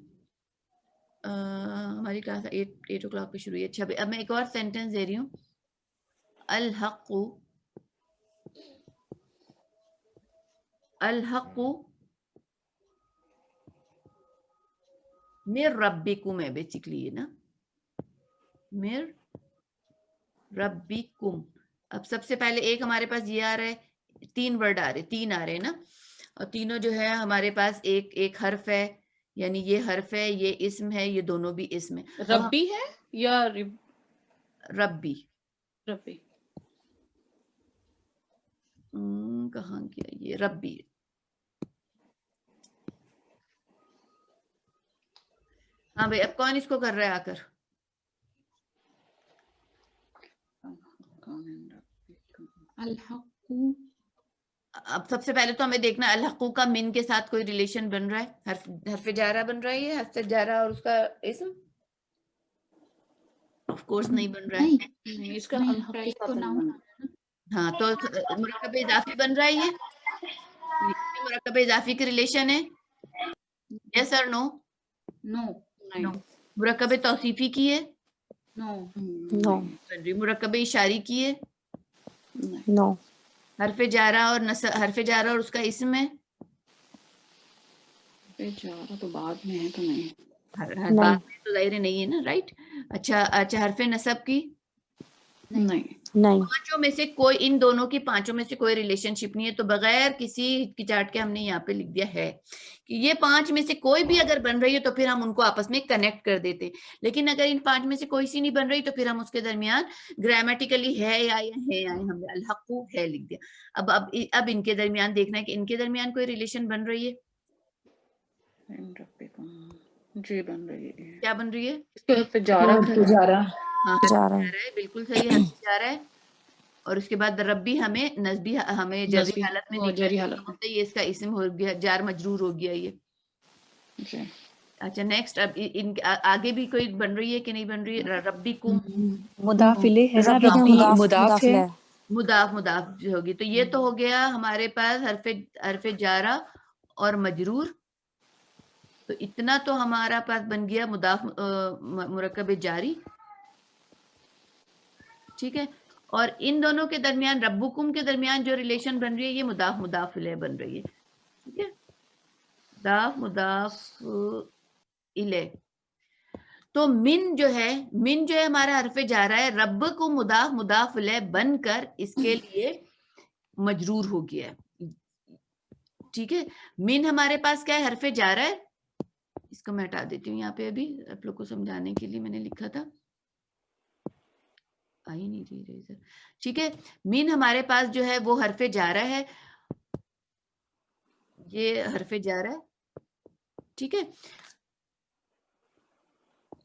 ہماری کلاس 8 o'clock پہ شروع ہے. اچھا بھائی اب میں ایک اور سینٹینس دے رہی ہوں. الحق الحق من ربکم ہے بیسیکلی یہ نا, من ربکم. اب سب سے پہلے ایک ہمارے پاس یہ آ رہا ہے, 3 ورڈ آ رہے, 3 آ رہے نا, اور تینوں جو ہے ہمارے پاس ایک حرف ہے, یعنی یہ حرف ہے, یہ اسم ہے, یہ دونوں بھی اسم ہے. ربی ہے یا ربی ربی؟ کہاں گیا یہ ربی؟ ہاں بھائی اب کون اس کو کر رہا ہے آ کر؟ الحق. اب سب سے پہلے تو ہمیں دیکھنا الحق کا من کے ساتھ کوئی ریلیشن بن رہا ہے, حرف جارہ بن رہا ہے, یہ حرف جارہ اور اس کا اسم آف کورس نہیں بن رہا ہے. نہیں, اس کا نہیں, الحق کے پہلے ساتھ تو نہیں ناؤن بنا. آ رہا ہے نا. ہاں تو مرکب اضافی بن رہا ہے, یہ مرکب اضافی کی ریلیشن ہے. یس اور نو؟ نو. نہیں. مرکب توصیفی کی ہے؟ نو. نو. بن رہی. مرکب اشاری کی ہے؟ نو. حرف جارہ اور حرف جارہ اور اس کا اسم ہے؟ جارہ تو بعد میں ہے تو نہیں. بعد میں تو ظاہر نہیں ہے نا, رائٹ. اچھا حرف نصب کی؟ نہیں. نہیں. پانچوں میں سے کوئی, ان دونوں کی پانچوں میں سے کوئی ریلیشن شپ نہیں ہے, تو بغیر کسی ہچکچاہٹ کے ہم نے یہاں پہ لکھ دیا ہے کہ یہ 5 میں سے کوئی بھی اگر بن رہی ہے تو پھر ہم ان کو آپس میں کنیکٹ کر دیتے. لیکن اگر ان 5 میں سے کوئی سی نہیں بن رہی تو پھر ہم اس کے درمیان گرامیٹیکلی ہے یا ہے ہم نے الحق ہے لکھ دیا. اب ان کے درمیان دیکھنا ہے کہ ان کے درمیان کوئی ریلیشن بن رہی ہے. جی بن رہی ہے. کیا بن رہی ہے؟ اس کے بعد جارہ جارہ. ہاں جا رہا ہے. ہے, بالکل صحیح ہے, جا رہا ہے. اور اس کے بعد ربی ہمیں نسبی ہمیں جری نسبی حالت میں وہ دکھ رہا جری ہے, حالت میں. یہ اس کا اسم ہو گیا, جار مجرور ہو گیا یہ. جی. اچھا نیکسٹ, اب ان آگے بھی کوئی بن رہی ہے کہ نہیں بن رہی ہے؟ ربی کم مضاف الیہ ہے نا, ربی ربی مضاف مضاف ہے. ہے. مضاف جو ہوگی, تو یہ تو ہو گیا ہمارے پاس حرف جارہ اور مجرور. تو اتنا تو ہمارا پاس بن گیا مضاف مرکب جاری. ٹھیک ہے, اور ان دونوں کے درمیان ربکم کے درمیان جو ریلیشن بن رہی ہے یہ مضاف الیہ بن رہی ہے. ٹھیک ہے, مضاف الیہ. تو من جو ہے ہمارا حرف جارہ ہے, رب کو مضاف الیہ بن کر اس کے لیے مجرور ہو گیا ہے. ٹھیک ہے, من ہمارے پاس کیا ہے؟ حرف جارہ ہے. اس کو میں ہٹا دیتی ہوں یہاں پہ, ابھی آپ لوگ کو سمجھانے کے لیے میں نے لکھا تھا, آئی نہیں رہی ریزر. ٹھیک ہے, من ہمارے پاس جو ہے وہ حرف جارہ ہے, یہ حرف جارہ ہے. ٹھیک ہے,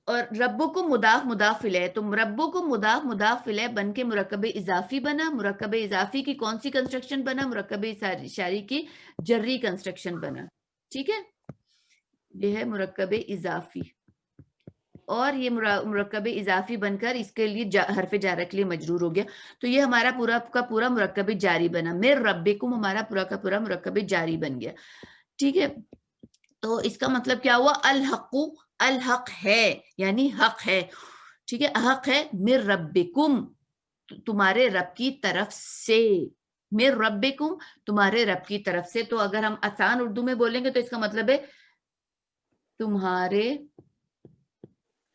اور ربو کو مضاف الیہ, تو ربو کو مضاف الیہ بن کے مرکب اضافی بنا. مرکب اضافی کی کون سی کنسٹرکشن بنا؟ مرکب اشاری کی جری کنسٹرکشن بنا. ٹھیک ہے, یہ ہے مرکب اضافی, اور یہ مرکب اضافی بن کر اس کے لیے حرف جارہ کے لیے مجرور ہو گیا. تو یہ ہمارا پورا کا پورا مرکب جاری بنا. مر ربکم ہمارا پورا کا پورا مرکب جاری بن گیا. ٹھیک ہے, تو اس کا مطلب کیا ہوا؟ الحق ہے یعنی حق ہے. ٹھیک ہے, حق ہے مر ربکم تمہارے رب کی طرف سے. مر ربکم تمہارے رب کی طرف سے. تو اگر ہم آسان اردو میں بولیں گے تو اس کا مطلب ہے تمہارے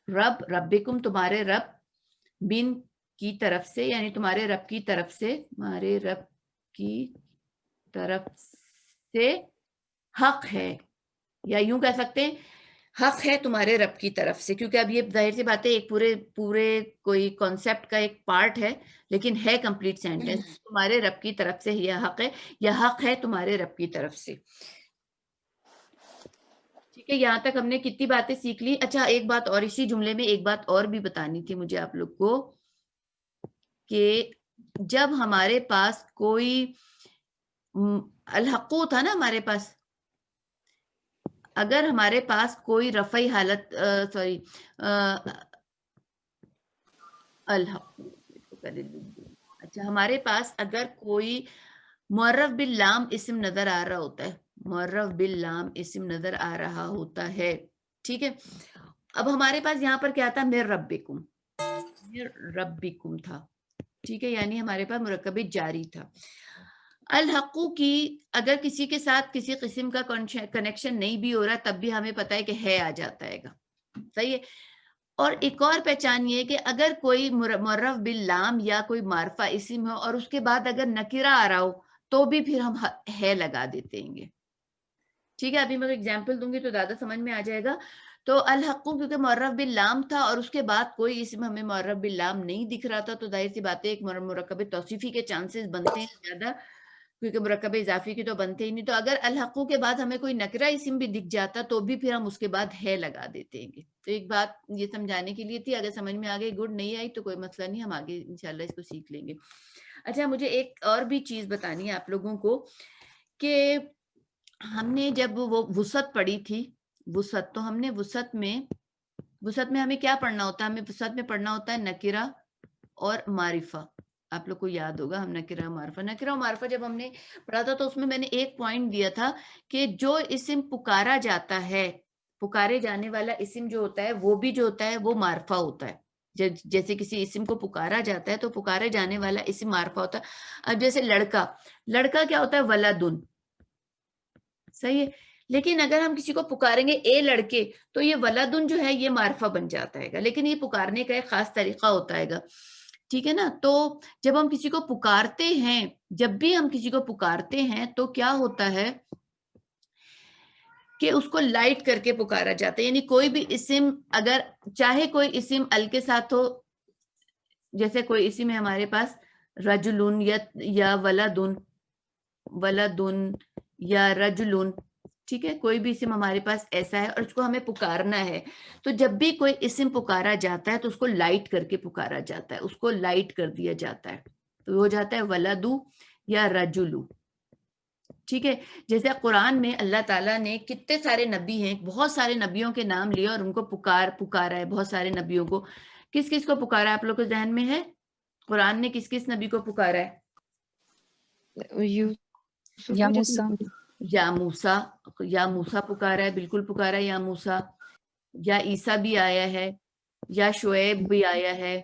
رب, ربکم تمہارے رب, بن کی طرف سے, یعنی تمہارے رب کی طرف سے, تمہارے رب کی طرف سے حق ہے. یا یوں کہہ سکتے ہیں حق ہے تمہارے رب کی طرف سے، کیونکہ اب یہ ظاہر سی بات ہے ایک پورے کوئی کانسیپٹ کا ایک پارٹ ہے، لیکن ہے کمپلیٹ سینٹینس. تمہارے رب کی طرف سے یہ حق ہے، یہ حق ہے تمہارے رب کی طرف سے. ٹھیک ہے، یہاں تک ہم نے کتنی باتیں سیکھ لی. اچھا ایک بات اور، اسی جملے میں ایک بات اور بھی بتانی تھی مجھے آپ لوگ کو، کہ جب ہمارے پاس کوئی الحقو تھا نا ہمارے پاس، اگر ہمارے پاس کوئی رفعی حالت سوری الحقو، اچھا ہمارے پاس اگر کوئی معرف باللام اسم نظر آ رہا ہوتا ہے، معرف باللام اسم نظر آ رہا ہوتا ہے، ٹھیک ہے. اب ہمارے پاس یہاں پر کیا تھا، مِن ربکم، مِن ربکم تھا، ٹھیک ہے، یعنی ہمارے پاس مرکب جاری تھا. الحقو کی اگر کسی کے ساتھ کسی قسم کا کنیکشن نہیں بھی ہو رہا تب بھی ہمیں پتا ہے کہ ہے آ جاتا ہے گا، صحیح ہے. اور ایک اور پہچان یہ ہے کہ اگر کوئی معرف باللام یا کوئی معرفہ اسم ہو اور اس کے بعد اگر نکرہ آ رہا ہو تو بھی پھر ہم ہے لگا دیتے ہیں. ٹھیک ہے، ابھی میں ایگزامپل دوں گی تو زیادہ سمجھ میں آ جائے گا. تو الحقو کیونکہ معرف باللام تھا اور اس کے بعد کوئی اسم ہمیں معرف باللام نہیں دکھ رہا تھا، تو ظاہر سی بات ہے ایک مرکب توصیفی کے چانسز بنتے ہیں زیادہ، کیونکہ مرکب اضافی کی تو بنتے ہی نہیں. تو اگر الحقو کے بعد ہمیں کوئی نکرہ اسم بھی دکھ جاتا تو بھی پھر ہم اس کے بعد ہے لگا دیتے ہیں. تو ایک بات یہ سمجھانے کے لیے تھی، اگر سمجھ میں آ گئی گڈ، نہیں آئی تو کوئی مسئلہ نہیں، ہم آگے انشاءاللہ اس کو سیکھ لیں گے. اچھا مجھے ایک اور بھی چیز بتانی ہے آپ لوگوں کو، کہ ہم نے جب وہ وسعت پڑھی تھی، وسعت، تو ہم نے وسعت میں ہمیں کیا پڑھنا ہوتا ہے، ہمیں وسعت میں پڑھنا ہوتا ہے نکرہ اور معرفہ. آپ لوگ کو یاد ہوگا ہم نکرہ و معرفہ جب ہم نے پڑھا تھا تو اس میں نے ایک پوائنٹ دیا تھا کہ جو اسم پکارا جاتا ہے، پکارے جانے والا اسم جو ہوتا ہے وہ بھی جو ہوتا ہے وہ معرفہ ہوتا ہے. جیسے کسی اسم کو پکارا جاتا ہے تو پکارے جانے والا اسم معرفہ ہوتا ہے. اب جیسے لڑکا کیا ہوتا ہے، ولدن، صحیح ہے. لیکن اگر ہم کسی کو پکاریں گے اے لڑکے تو یہ ولدن جو ہے یہ معرفہ بن جاتا ہے گا، لیکن یہ پکارنے کا ایک خاص طریقہ ہوتا ہے گا، ٹھیک ہے نا. تو جب ہم کسی کو پکارتے ہیں، جب بھی ہم کسی کو پکارتے ہیں تو کیا ہوتا ہے کہ اس کو لائٹ کر کے پکارا جاتا ہے. یعنی کوئی بھی اسم، اگر چاہے کوئی اسم ال کے ساتھ ہو، جیسے کوئی اسم ہے ہمارے پاس رجلن یا ولدن یا رجلن، ٹھیک ہے، کوئی بھی اسم ہمارے پاس ایسا ہے اور اس کو ہمیں پکارنا ہے، تو جب بھی کوئی اسم پکارا جاتا ہے تو اس کو لائٹ کر کے پکارا جاتا ہے، اس کو لائٹ کر دیا جاتا ہے، تو ہو جاتا ہے ولدو یا رجلو. ٹھیک ہے. جیسے قرآن میں اللہ تعالیٰ نے کتنے سارے نبی ہیں، بہت سارے نبیوں کے نام لیے اور ان کو پکارا ہے. بہت سارے نبیوں کو کس کس کو پکارا ہے آپ لوگ کو ذہن میں ہے؟ قرآن نے کس کس نبی کو پکارا ہے؟ یا موسیٰ، یا موسیٰ پکارا ہے، بالکل پکارا ہے یا موسیٰ. یا عیسیٰ بھی آیا ہے، یا شعیب بھی آیا ہے.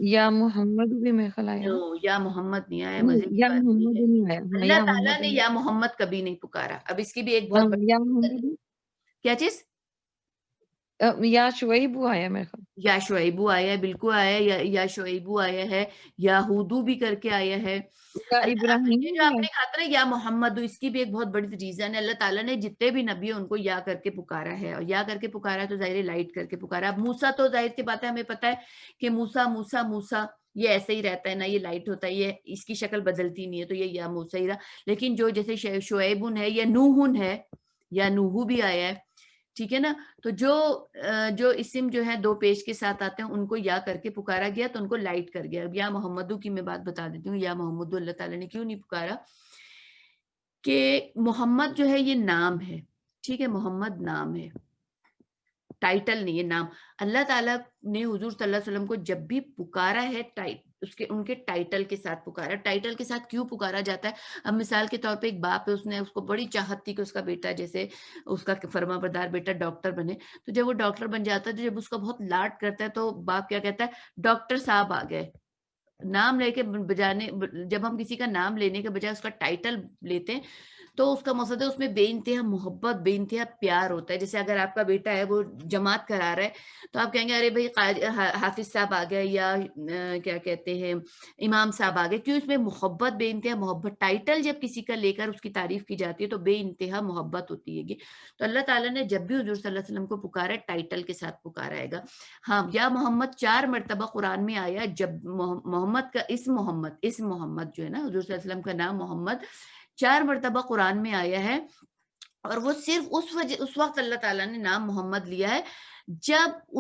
یا محمد بھی میرے خیال آیا ہے. یا محمد نہیں آیا، نہیں، مزے کی یا بات محمد یہ ہے، نہیں آیا. اللہ یا تعالیٰ محمد نے نہیں. یا محمد کبھی نہیں پکارا. اب اس کی بھی ایک بہت یا بڑی محمد، کیا چیز، یا شعیب آیا میرے خیال. یا شعیبو آیا ہے، بالکل آیا ہے، یا شعیبو آیا ہے، یا ہودو بھی کر کے آیا ہے. یا یہ ابراہیم جو بھی آپ ہے. نے کہا تھا نا یا محمد، اس کی بھی ایک بہت بڑی ریزن ہے. اللہ تعالیٰ نے جتنے بھی نبی ہیں ان کو یا کر کے پکارا ہے، اور یا کر کے پکارا ہے تو ظاہر لائٹ کر کے پکارا. اب موسیٰ تو ظاہر سی بات ہے، ہمیں پتا ہے کہ موسیٰ یہ ایسے ہی رہتا ہے نا، یہ لائٹ ہوتا ہے، یہ اس کی شکل بدلتی نہیں ہے، تو یہ یا موسیٰ ہی رہا. لیکن جو جیسے شعیبن ہے یا نوحن ہے، یا نوحو بھی آیا ہے، ٹھیک ہے نا. تو جو اسم جو ہے دو پیش کے ساتھ آتے ہیں ان کو یا کر کے پکارا گیا تو ان کو لائٹ کر گیا. اب یا محمدو کی میں بات بتا دیتی ہوں. یا محمدو اللہ تعالیٰ نے کیوں نہیں پکارا، کہ محمد جو ہے یہ نام ہے، ٹھیک ہے، محمد نام ہے، ٹائٹل نہیں ہے، نام. اللہ تعالیٰ نے حضور صلی اللہ علیہ وسلم کو جب بھی پکارا ہے ان کے ٹائٹل کے ساتھ پکارا. ٹائٹل کے ساتھ کیوں پکارا جاتا ہے؟ اب مثال کے طور پہ ایک باپ ہے، اس کو بڑی چاہت تھی کہ اس کا بیٹا، جیسے اس کا فرما بردار بیٹا ڈاکٹر بنے، تو جب وہ ڈاکٹر بن جاتا ہے تو جب اس کا بہت لاڈ کرتا ہے تو باپ کیا کہتا ہے، ڈاکٹر صاحب آ گئے. نام لے کے بجانے، جب ہم کسی کا نام لینے کے بجائے اس کا ٹائٹل لیتے ہیں تو اس کا مقصد ہے اس میں بے انتہا محبت بے انتہا پیار ہوتا ہے. جیسے اگر آپ کا بیٹا ہے وہ جماعت کرا رہا ہے تو آپ کہیں گے ارے بھائی حافظ صاحب آ گئے یا کیا کہتے ہیں امام صاحب آ گئے. کیوں؟ اس میں محبت بے انتہا محبت. ٹائٹل جب کسی کا لے کر اس کی تعریف کی جاتی ہے تو بے انتہا محبت ہوتی ہے. تو اللہ تعالیٰ نے جب بھی حضور صلی اللہ علیہ وسلم کو پکارا ہے ٹائٹل کے ساتھ پکارا ہے گا. ہاں یا محمد 4 مرتبہ قرآن میں آیا. جب محمد کا اسم محمد جو ہے نا حضور صلی اللہ علیہ وسلم کا نام محمد 4 مرتبہ قرآن میں آیا ہے. اور وہ صرف اس وقت اللہ تعالیٰ نے نام محمد لیا ہے جب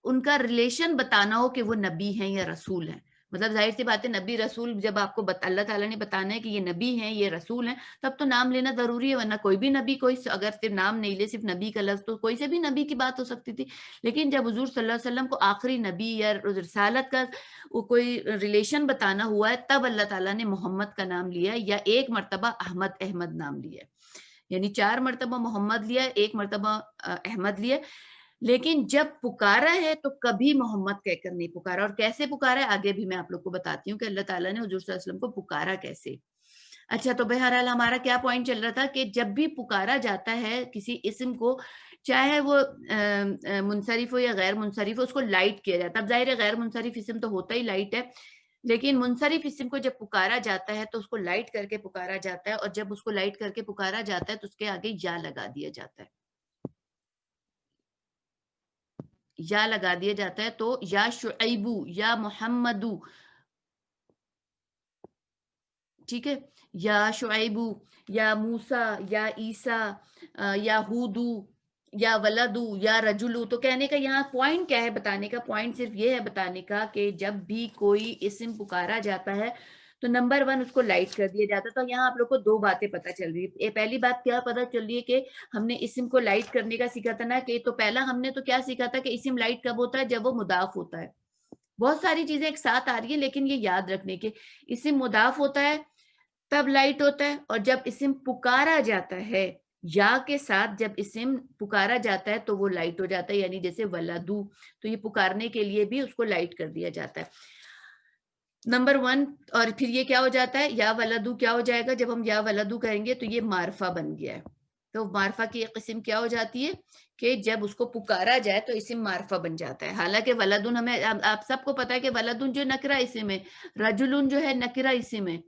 ان کا ریلیشن بتانا ہو کہ وہ نبی ہیں یا رسول ہیں. مطلب ظاہر سی بات ہے نبی رسول جب آپ کو اللہ تعالیٰ نے بتانا ہے کہ یہ نبی ہیں یہ رسول ہیں تب تو نام لینا ضروری ہے. ورنہ کوئی بھی نبی کوئی اگر صرف نام نہیں لے صرف نبی کا لفظ تو کوئی سے بھی نبی کی بات ہو سکتی تھی. لیکن جب حضور صلی اللہ علیہ وسلم کو آخری نبی یا رسالت کا کوئی ریلیشن بتانا ہوا ہے تب اللہ تعالیٰ نے محمد کا نام لیا یا ایک مرتبہ احمد نام لیا ہے. یعنی 4 مرتبہ محمد لیا 1 مرتبہ احمد لیا. لیکن جب پکارا ہے تو کبھی محمد کہہ کر نہیں پکارا. اور کیسے پکارا ہے آگے بھی میں آپ لوگ کو بتاتی ہوں کہ اللہ تعالیٰ نے حضور صلی اللہ علیہ وسلم کو پکارا کیسے. اچھا تو بہرحال ہمارا کیا پوائنٹ چل رہا تھا کہ جب بھی پکارا جاتا ہے کسی اسم کو چاہے وہ منصرف ہو یا غیر منصرف ہو اس کو لائٹ کیا جاتا ہے. اب ظاہر ہے غیر منصرف اسم تو ہوتا ہی لائٹ ہے لیکن منصرف اسم کو جب پکارا جاتا ہے تو اس کو لائٹ کر کے پکارا جاتا ہے. اور جب اس کو لائٹ کر کے پکارا جاتا ہے تو اس کے آگے یا لگا دیا جاتا ہے. یا لگا دیا جاتا ہے تو یا شعیبو یا محمدو. ٹھیک ہے یا شعیبو یا موسیٰ یا عیسیٰ یا ہودو یا ولدو یا رجلو. تو کہنے کا یہاں پوائنٹ کیا ہے بتانے کا پوائنٹ صرف یہ ہے بتانے کا کہ جب بھی کوئی اسم پکارا جاتا ہے تو نمبر 1 اس کو لائٹ کر دیا جاتا ہے. تو یہاں آپ لوگ کو 2 باتیں پتہ چل رہی ہے. پہلی بات کیا پتہ چل رہی ہے کہ ہم نے اسم کو لائٹ کرنے کا سیکھا تھا نا کہ تو پہلا ہم نے تو کیا سیکھا تھا کہ اسم لائٹ کب ہوتا ہے جب وہ مضاف ہوتا ہے. بہت ساری چیزیں ایک ساتھ آ رہی ہیں لیکن یہ یاد رکھنے کے اسم مضاف ہوتا ہے تب لائٹ ہوتا ہے. اور جب اسم پکارا جاتا ہے یا کے ساتھ جب اسم پکارا جاتا ہے تو وہ لائٹ ہو جاتا ہے. یعنی جیسے ولدو تو یہ پکارنے کے لیے بھی اس کو لائٹ کر دیا جاتا ہے نمبر 1. اور پھر یہ کیا ہو جاتا ہے یا ولدو کیا ہو جائے گا جب ہم یا ولدو کہیں گے تو یہ معرفہ بن گیا ہے. تو معرفہ کی ایک قسم کیا ہو جاتی ہے کہ جب اس کو پکارا جائے تو اسم معرفہ بن جاتا ہے. حالانکہ ولدن ہمیں آپ سب کو پتا ہے کہ ولدن جو نکرہ اسم ہے رجلن جو ہے نکرہ اسم ہے.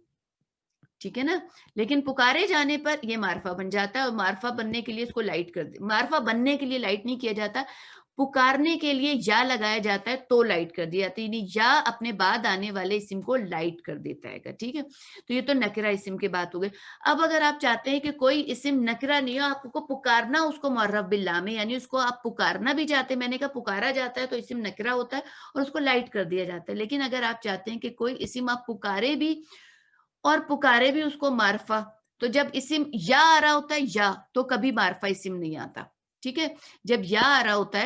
ٹھیک ہے نا. لیکن پکارے جانے پر یہ معرفہ بن جاتا ہے. اور معرفہ بننے کے لیے اس کو لائٹ کر دے. معرفہ بننے کے لیے لائٹ نہیں کیا جاتا پکارنے کے لیے یا لگایا جاتا ہے تو لائٹ کر دیا جاتا ہے. یعنی یا اپنے بعد آنے والے اسم کو لائٹ کر دیتا ہے. ٹھیک ہے. تو یہ تو نکرہ اسم کی بات ہو گئی. اب اگر آپ چاہتے ہیں کہ کوئی اسم نکرہ نہیں ہو آپ کو پکارنا اس کو معرف باللام میں یعنی اس کو آپ پکارنا بھی چاہتے ہیں میں نے کہا پکارا جاتا ہے تو اسم نکرہ ہوتا ہے اور اس کو لائٹ کر دیا جاتا ہے. لیکن اگر آپ چاہتے ہیں کہ کوئی اسم آپ پکارے بھی اور پکارے بھی اس کو معرفہ تو جب اسم یا آ رہا ہوتا ہے یا تو کبھی معرفہ اسم نہیں آتا. ٹھیک ہے. جب یا آ رہا ہوتا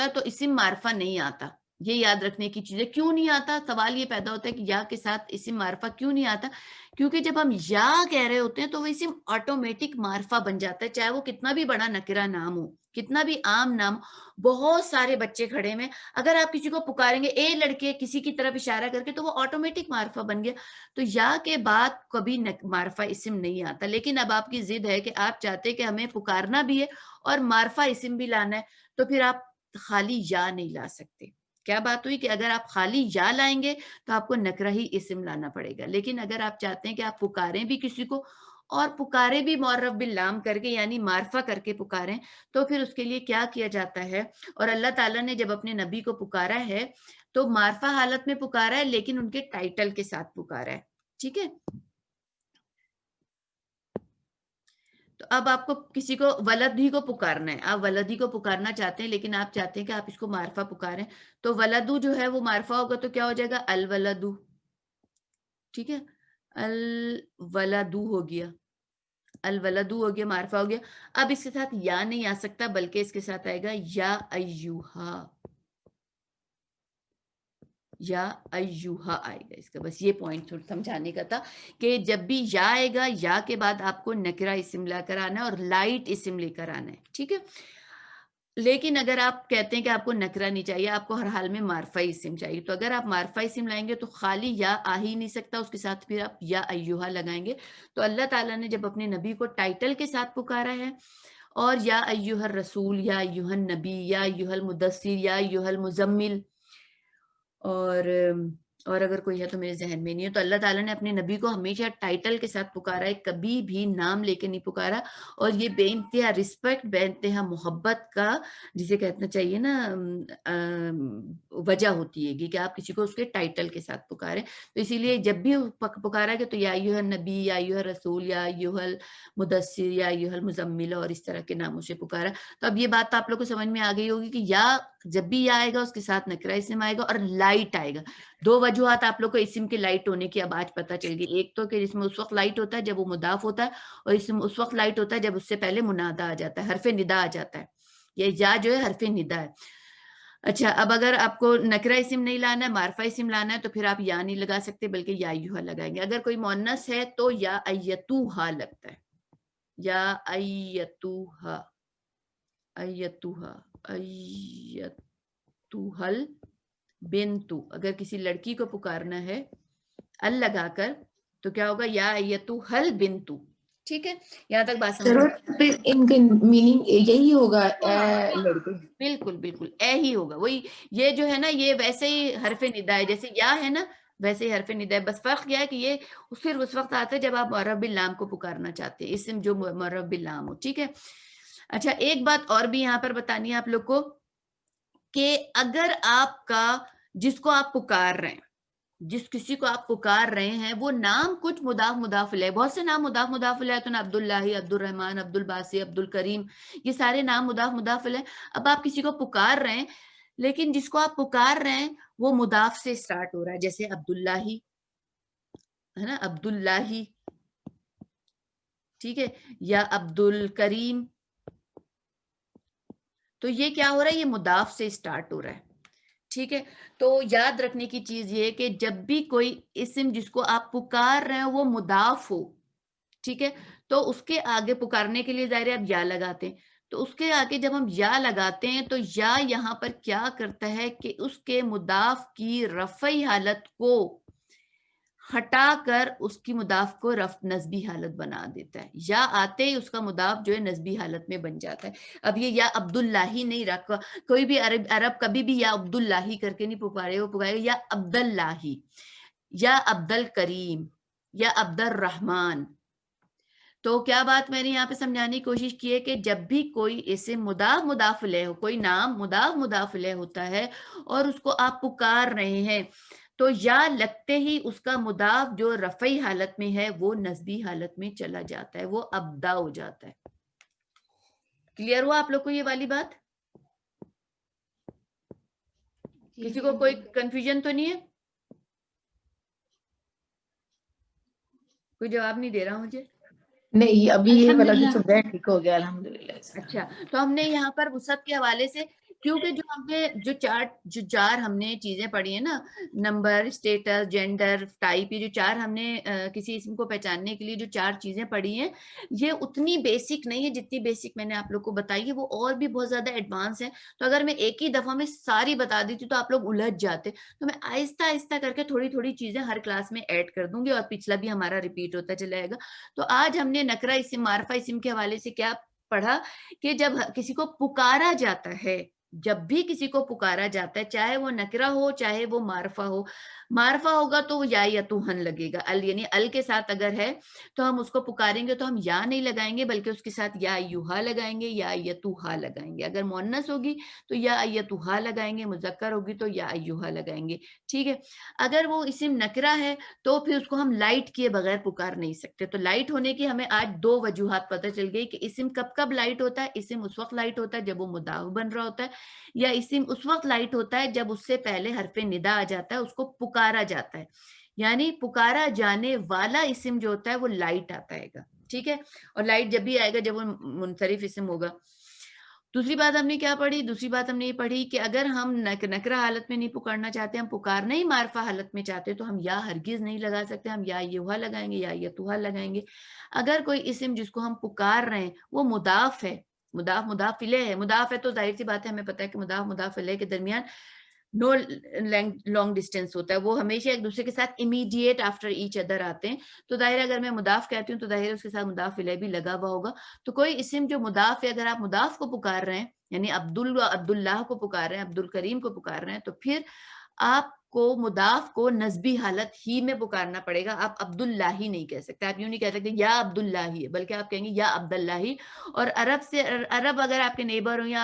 ہے تو اسم معرفہ نہیں آتا. یہ یاد رکھنے کی چیز ہے. کیوں نہیں آتا سوال یہ پیدا ہوتا ہے کہ یا کے ساتھ اسم معرفہ کیوں نہیں آتا. کیونکہ جب ہم یا کہہ رہے ہوتے ہیں تو وہ اسم آٹومیٹک معرفہ بن جاتا ہے چاہے وہ کتنا بھی بڑا نکرہ نام ہو کتنا بھی عام نام. بہت سارے بچے کھڑے میں اگر آپ کسی کو پکاریں گے اے لڑکے کسی کی طرف اشارہ کر کے تو وہ آٹومیٹک معرفہ بن گیا. تو یا کے بعد کبھی معرفہ اسم نہیں آتا. لیکن اب آپ کی ضد ہے کہ آپ چاہتے ہیں کہ ہمیں پکارنا بھی ہے اور معرفہ اسم بھی لانا ہے تو پھر آپ خالی یا نہیں لا سکتے. کیا بات ہوئی کہ اگر آپ خالی یا لائیں گے تو آپ کو نکرہ ہی اسم لانا پڑے گا. لیکن اگر آپ چاہتے ہیں کہ آپ پکاریں بھی کسی کو اور پکارے بھی معرف باللام کر کے یعنی معرفہ کر کے پکاریں تو پھر اس کے لیے کیا کیا جاتا ہے. اور اللہ تعالیٰ نے جب اپنے نبی کو پکارا ہے تو معرفہ حالت میں پکارا ہے لیکن ان کے ٹائٹل کے ساتھ پکارا ہے. ٹھیک ہے. تو اب آپ کو کسی کو ولد ہی کو پکارنا ہے آپ ولد ہی کو پکارنا چاہتے ہیں لیکن آپ چاہتے ہیں کہ آپ اس کو معرفہ پکاریں تو ولدو جو ہے وہ معرفہ ہوگا تو کیا ہو جائے گا الولدو. ٹھیک ہے. الولدو ہو گیا الولدو ہو گیا معرفہ ہو گیا. اب اس کے ساتھ یا نہیں آ سکتا بلکہ اس کے ساتھ آئے گا یا ایوہا آئے گا. اس کا بس یہ پوائنٹ تھوڑا سمجھانے کا تھا کہ جب بھی یا آئے گا یا کے بعد آپ کو نکرہ اسم لا کر آنا ہے اور لائٹ اسم لے کر آنا ہے. ٹھیک ہے. لیکن اگر آپ کہتے ہیں کہ آپ کو نکرہ نہیں چاہیے، آپ کو ہر حال میں معرفہ اسم چاہیے، تو اگر آپ معرفہ اسم لائیں گے تو خالی یا آ ہی نہیں سکتا، اس کے ساتھ پھر آپ یا ایوہا لگائیں گے. تو اللہ تعالیٰ نے جب اپنے نبی کو ٹائٹل کے ساتھ پکارا ہے، اور یا ایوہ الرسول، یا ایوہ النبی، یا ایوہ المدثر، یا ایوہ المزمل، اور اگر کوئی ہے تو میرے ذہن میں نہیں ہے، تو اللہ تعالیٰ نے اپنے نبی کو ہمیشہ ٹائٹل کے ساتھ پکارا ہے، کبھی بھی نام لے کے نہیں پکارا. اور یہ بے انتہا رسپیکٹ، بے انتہا محبت کا جسے کہنا چاہیے نا وجہ ہوتی ہے کہ آپ کسی کو اس کے ٹائٹل کے ساتھ پکاریں. تو اسی لیے جب بھی پکارا گیا تو یا ایوہ النبی، یا ایوہ الرسول، یا ایوہ المدثر، یا ایوہ المزمل، اور اس طرح کے ناموں سے پکارا. تو اب یہ بات آپ لوگ کو سمجھ میں آ گئی ہوگی کہ یا جب بھی یا آئے گا اس کے ساتھ نکرہ اسم آئے گا، اور لائٹ آئے گا. دو وجوہات آپ لوگ کو اسم کے لائٹ ہونے کی اب آج پتہ چل گئی. ایک تو کہ اسم اس وقت لائٹ ہوتا ہے جب وہ مضاف ہوتا ہے، اور اسم اس وقت لائٹ ہوتا ہے جب اس سے پہلے منادا آ جاتا ہے، حرف ندا آ جاتا ہے. یہ یا جو ہے حرف ندا ہے. اچھا، اب اگر آپ کو نکرہ اسم نہیں لانا ہے، معرفہ اسم لانا ہے، تو پھر آپ یا نہیں لگا سکتے بلکہ یا ایوہا لگائیں گے. اگر کوئی مؤنث ہے تو یا ایتوہا لگتا ہے، یا ایتوہا، ایتوہا، ایتوہل بنتو. اگر کسی لڑکی کو پکارنا ہے ال لگا کر تو کیا ہوگا؟ یا ایتوہل بنتو. ٹھیک ہے، یہاں تک بات سمجھ. پھر ان کا میننگ یہی ہوگا اے لڑکے. بالکل بالکل اے ہی ہوگا. وہی یہ جو ہے نا، یہ ویسے ہی حرف ندا ہے، جیسے یا ہے نا ویسے ہی حرف ندا ہے. بس فرق کیا ہے کہ یہ صرف اس وقت آتا ہے جب آپ معرب باللام کو پکارنا چاہتے ہیں، اسم جو معرب باللام ہو. ٹھیک ہے. اچھا، ایک بات اور بھی یہاں پر بتانی ہے آپ لوگ کو کہ اگر آپ کا جس کو آپ پکار رہے ہیں، جس کسی کو آپ پکار رہے ہیں، وہ نام کچھ مضاف مضاف الیہ، بہت سے نام مضاف مضاف الیہ تو عبداللہ، عبد الرحمن، عبد الباسی، عبد الکریم، یہ سارے نام مضاف مضاف الیہ. اب آپ کسی کو پکار رہے ہیں لیکن جس کو آپ پکار رہے ہیں وہ مضاف سے سٹارٹ ہو رہا ہے، جیسے عبداللہ ہے نا، عبداللہ، ٹھیک ہے، یا عبد الکریم. تو یہ کیا ہو رہا ہے؟ یہ مضاف سے سٹارٹ ہو رہا ہے. ٹھیک ہے. تو یاد رکھنے کی چیز یہ کہ جب بھی کوئی اسم جس کو آپ پکار رہے ہیں وہ مضاف ہو، ٹھیک ہے، تو اس کے آگے پکارنے کے لیے ظاہر ہے آپ یا لگاتے ہیں. تو اس کے آگے جب ہم یا لگاتے ہیں تو یا یہاں پر کیا کرتا ہے کہ اس کے مضاف کی رفعی حالت کو ہٹا کر اس کی مضاف کو نسبی حالت بنا دیتا ہے. یا آتے ہی اس کا مضاف جو ہے نسبی حالت میں بن جاتا ہے. اب یہ یا عبداللہ نہیں رکھا، کوئی بھی عرب کبھی بھی یا عبداللہ کر کے نہیں پکارے، وہ پکارے یا عبداللہ، یا عبد الکریم، یا عبد الرحمن. تو کیا بات میں نے یہاں پہ سمجھانے کی کوشش کی ہے کہ جب بھی کوئی اسم مضاف مضاف الیہ ہو، کوئی نام مضاف مضاف الیہ ہوتا ہے اور اس کو آپ پکار رہے ہیں، تو یا لگتے ہی اس کا مضاف جو رفعی حالت میں ہے وہ نسبی حالت میں چلا جاتا ہے، وہ ابدا ہو جاتا ہے. کلیئر ہوا آپ لوگ کو یہ والی بات؟ کسی کو کوئی کنفیوژن تو نہیں ہے؟ کوئی جواب نہیں دے رہا مجھے. نہیں، ابھی یہ والا جو چل رہا ہے ٹھیک ہو گیا الحمدللہ. اچھا، تو ہم نے یہاں پر وسعت کے حوالے سے، کیونکہ جو ہم نے جو چار ہم نے چیزیں پڑھی ہیں نا، نمبر، اسٹیٹس، جینڈر، ٹائپ، یہ جو چار ہم نے کسی اسم کو پہچاننے کے لیے جو چار چیزیں پڑھی ہیں، یہ اتنی بیسک نہیں ہے جتنی بیسک میں نے آپ لوگ کو بتائی ہے، وہ اور بھی بہت زیادہ ایڈوانس ہیں. تو اگر میں ایک ہی دفعہ میں ساری بتا دیتی تو آپ لوگ الجھ جاتے. تو میں آہستہ آہستہ کر کے تھوڑی تھوڑی چیزیں ہر کلاس میں ایڈ کر دوں گی، اور پچھلا بھی ہمارا ریپیٹ ہوتا چلا جائے گا. تو آج ہم نے نکرہ اسم، معرفہ اسم کے حوالے سے کیا پڑھا کہ جب کسی کو پکارا جاتا ہے، جب بھی کسی کو پکارا جاتا ہے، چاہے وہ نکرہ ہو چاہے وہ معرفہ ہو، معرفہ ہوگا تو وہ یا یتوہن لگے گا، ال یعنی ال کے ساتھ اگر ہے تو ہم اس کو پکاریں گے تو ہم یا نہیں لگائیں گے بلکہ اس کے ساتھ یا ایوہا لگائیں گے، یا یتوہا لگائیں گے. اگر مؤنث ہوگی تو یا یتوہا لگائیں گے، مذکر ہوگی تو یا ایوہا لگائیں گے. ٹھیک ہے. اگر وہ اسم نکرہ ہے تو پھر اس کو ہم لائٹ کیے بغیر پکار نہیں سکتے. تو لائٹ ہونے کی ہمیں آج دو وجوہات پتہ چل گئی کہ اسم کب کب لائٹ ہوتا ہے. اسم اس وقت لائٹ ہوتا ہے جب وہ مضاف بن رہا ہوتا ہے، یا اسم اس وقت لائٹ ہوتا ہے جب اس سے پہلے حرف ندا آ جاتا ہے، اس کو پکارا جاتا ہے. یعنی پکارا جانے والا اسم جو ہوتا ہے وہ لائٹ آتا ہے گا. ٹھیک ہے. اور لائٹ جب بھی آئے گا جب وہ منصرف اسم ہوگا. دوسری بات ہم نے کیا پڑھی؟ دوسری بات ہم نے یہ پڑھی کہ اگر ہم نکرہ حالت میں نہیں پکارنا چاہتے، ہم پکارنا ہی معرفہ حالت میں چاہتے تو ہم یا ہرگز نہیں لگا سکتے، ہم یا ایوہا لگائیں گے، یا یتوہا لگائیں گے. اگر کوئی اسم جس کو ہم پکار رہے ہیں وہ مضاف ہے مضاف مضاف الیہ ہے. مضاف ہے تو ظاہر سی بات ہے ہمیں پتہ ہے کہ مضاف مضاف الیہ کے درمیان نو لانگ ڈسٹینس ہوتا ہے, وہ ہمیشہ ایک دوسرے کے ساتھ امیڈیٹ آفٹر ایچ ادر آتے ہیں. تو ظاہر ہے اگر میں مضاف کہتی ہوں تو ظاہر ہے اس کے ساتھ مضاف الیہ بھی لگا ہوا ہوگا. تو کوئی اسم جو مضاف ہے, اگر آپ مضاف کو پکار رہے ہیں یعنی عبداللہ کو پکار رہے ہیں, عبد الکریم کو پکار رہے ہیں, تو پھر آپ کو مضاف کو نسبی حالت ہی میں پکارنا پڑے گا. آپ عبداللہ ہی نہیں کہہ سکتے, آپ یوں نہیں کہہ سکتے یا عبداللہ ہی, بلکہ آپ کہیں گے یا عبداللہ ہی. اور عرب اگر آپ کے نیبر ہوں یا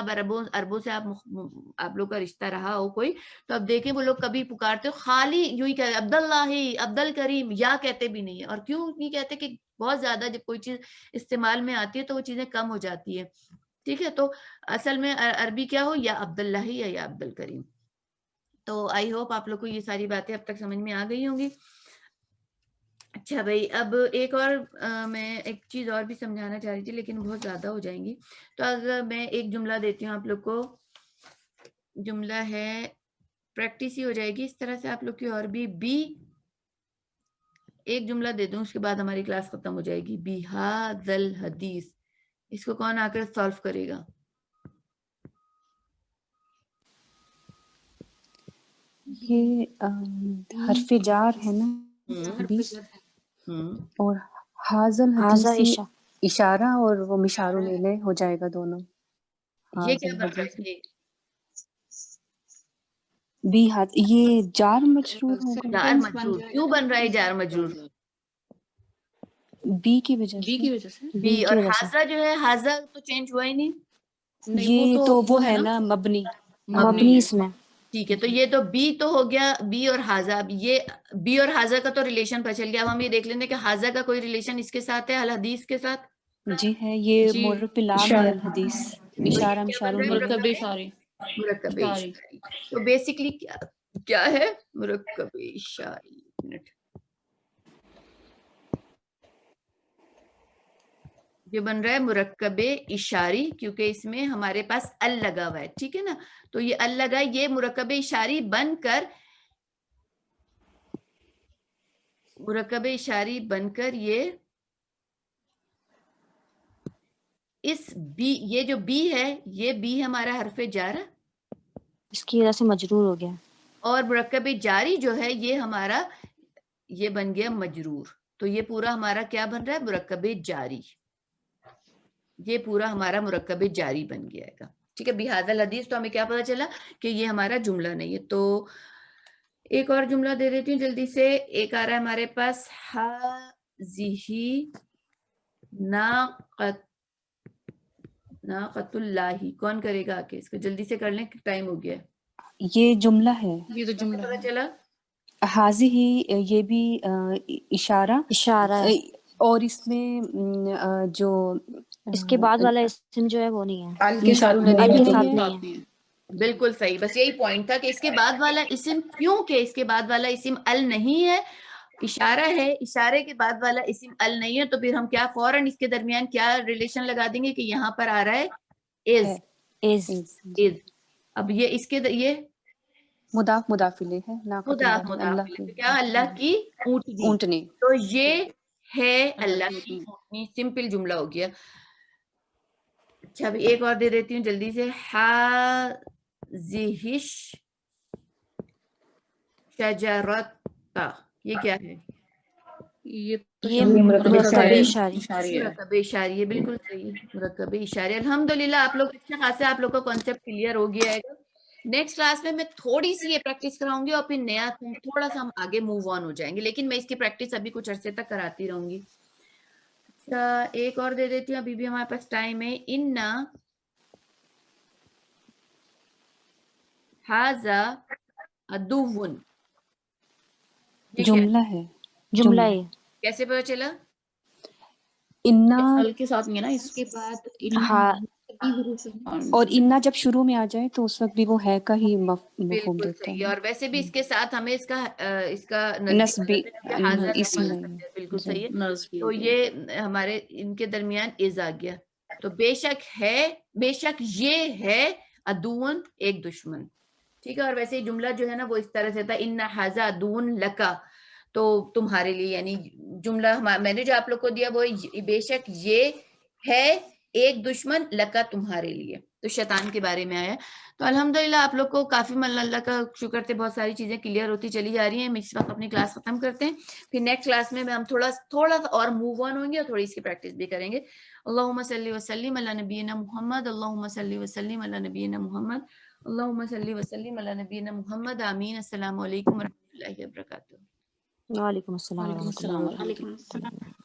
عربوں سے آپ لوگ کا رشتہ رہا ہو کوئی, تو اب دیکھیں وہ لوگ کبھی پکارتے ہو خالی یوں ہی کہتے عبداللہ ہی, عبد الکریم, یا کہتے بھی نہیں ہے. اور کیوں نہیں کہتے کہ بہت زیادہ جب کوئی چیز استعمال میں آتی ہے تو وہ چیزیں کم ہو جاتی ہے. ٹھیک ہے, تو اصل میں عربی کیا ہو, یا عبداللہ ہی یا عبد الکریم. تو آئی ہوپ آپ لوگ کو یہ ساری باتیں اب تک سمجھ میں آ گئی ہوں گی. اچھا بھائی, اب ایک اور میں ایک چیز اور بھی سمجھانا چاہ رہی تھی لیکن بہت زیادہ ہو جائیں گی. تو اگر میں ایک جملہ دیتی ہوں آپ لوگ کو, جملہ ہے, پریکٹس ہی ہو جائے گی اس طرح سے آپ لوگ کی, اور بھی ایک جملہ دے دوں اس کے بعد ہماری کلاس ختم ہو جائے گی. بِهَذَا الْحَدِيث, اس کو کون آ کر سالو کرے گا؟ یہ حرف جار ہے نا, بیس, اور حاضل حاضہ حدیثی عشا. اشارہ اور وہ مشارو میلے ہو جائے گا دونوں. یہ کیا حاضل بن رہا حدیثی ہے؟ بھی یہ جار مجرور ہوگا جار مجرور کیوں بن رہا ہے جار مجرور؟ بی کی وجہ سے. بی کی اور وجہ سے. حاضہ جو ہے, حاضہ تو چینج ہوا ہی نہیں. یہ تو وہ ہے نا مبنی. مبنی اس میں. ٹھیک ہے, تو یہ تو بی تو ہو گیا, بی اور حاضہ. اب یہ بی اور حاضہ کا تو ریلیشن پتہ چل گیا. اب ہم یہ دیکھ لیں گے کہ حاضہ کا کوئی ریلیشن اس کے ساتھ ہے الحدیث کے ساتھ. جی ہے, یہ مرب لام ہے الحدیث, اشارہ کیا بن مشارو رہا ہے؟ میلے. مرکب اشاری. مرکب اشاری. تو بیسکلی کیا ہے مرکب اشاری؟ منٹ, جو بن رہا ہے مرکب اشاری, کیونکہ اس میں ہمارے پاس ال لگا ہوا ہے. ٹھیک ہے نا, تو یہ ال لگا, یہ مرکب اشاری بن کر, مرکب اشاری بن کر یہ اس بی, یہ جو بی ہے, یہ بی ہمارا حرف جار ہے اس کی وجہ سے مجرور ہو گیا. اور مرکب جاری جو ہے یہ ہمارا یہ بن گیا مجرور. تو یہ پورا ہمارا کیا بن رہا ہے؟ مرکب جاری. یہ پورا ہمارا مرکب جاری بن گیا گا. ٹھیک ہے, بِهَذَا الْحَدِيث. تو ہمیں کیا پتا چلا کہ یہ ہمارا جملہ نہیں ہے. تو ایک اور جملہ دے دیتی ہوں جلدی سے. ایک آ رہا ہے ہمارے پاس, هَذِهِ ناقۃ اللہ. کون کرے گا آکے اس کو جلدی سے کر لیں, ٹائم ہو گیا. یہ جملہ ہے. یہ تو جملہ پتا ہے. چلا حاضی ہی, یہ بھی اشارہ, اشارہ ہے. اور اس میں جو اس کے بعد والا اسم جو ہے وہ نہیں ہے, ال کے ساتھ ال ال بھی کے نہیں ساتھ ہے. نہیں ہے. بالکل صحیح, بس یہی پوائنٹ تھا کہ اس کے بعد والا اسم, کیونکہ اس کے بعد والا اسم ال نہیں ہے, اشارہ ہے, اشارے کے بعد والا اسم ال نہیں ہے, تو پھر ہم کیا فوراً اس کے درمیان کیا ریلیشن لگا دیں گے کہ یہاں پر آ رہا ہے از. از. از. اب یہ اس کے یہ مضاف مضاف الیہ ہے. ناقۃ مضاف اللہ, اللہ مضاف کی تو کیا اللہ کی اونٹنی. اونٹنی. تو یہ ہے اللہ کی اونٹنی. سمپل جملہ ہو گیا. اچھا ابھی ایک اور دے دیتی ہوں جلدی سے. ہَذِهِ الشَّجَرَةَ, یہ کیا ہے؟ یہ تو یہ مرکب مرکب اشاری. اشاری. اشاری ہے. مرکب اشاری, بالکل صحیح, مرکب اشاری. الحمدللہ آپ لوگ اچھا خاصا آپ لوگ کا کانسیپٹ کلیئر ہو گیا ہے. نیکسٹ کلاس میں تھوڑی سی یہ پریکٹس کراؤں گی اور پھر نیا تھوڑا سا ہم آگے موو آن ہو جائیں گے, لیکن میں اس کی پریکٹس ابھی کچھ عرصے تک کراتی رہوں گی. اچھا ایک اور دے دیتی ہوں, ابھی بھی ہمارے پاس ٹائم ہے. اِنَّ ہَذَا عَدُوٌّ, جملہ ہے. جملہ ہے. کیسے پتا چلا؟ انا, ال کے ساتھ نہیں ہے نا اس کے بعد ہاں, اور انا جب شروع میں آ جائے تو اس وقت بھی وہ ہے کا ہی مفہوم بالکل دیتا صحیح. ہے. اور ویسے بھی اس کے ساتھ ہمیں اس کا نسبی حاضر اسم نہیں نہیں. کرتے. بالکل جی. صحیح ہے. نزدیک تو یہ ہمارے ان کے درمیان از آ گیا. تو بے شک ہے, بے شک یہ ہے عدوٌ, ایک دشمن. ٹھیک ہے, اور ویسے جملہ جو ہے نا وہ اس طرح سے تھا, ان ھذا عدوٌ لک, تو تمہارے لیے, یعنی جملہ میں نے جو آپ لوگ کو دیا وہ بے شک یہ ہے ایک دشمن لکا تمہارے لیے، تو شیطان کے بارے میں آیا. تو الحمدللہ آپ لوگ کو کافی اللہ کا شکر سے بہت ساری چیزیں کلیئر ہوتی چلی جا رہی ہیں. اس وقت اپنی کلاس ختم کرتے ہیں، پھر نیکسٹ کلاس میں ہم تھوڑا سا اور موو آن ہوں گے اور تھوڑی اس کی پریکٹس بھی کریں گے. اللہم صلی وسلم علی نبینا محمد، اللہم صلی وسلم علی نبینا محمد، اللہم صلی وسلم علی نبینا محمد. آمین. السلام علیکم ورحمۃ اللہ وبرکاتہ. وعلیکم السلام وعلیکم ورحمۃ اللہ السلام وبرکاتہ. ورحمۃ اللہ.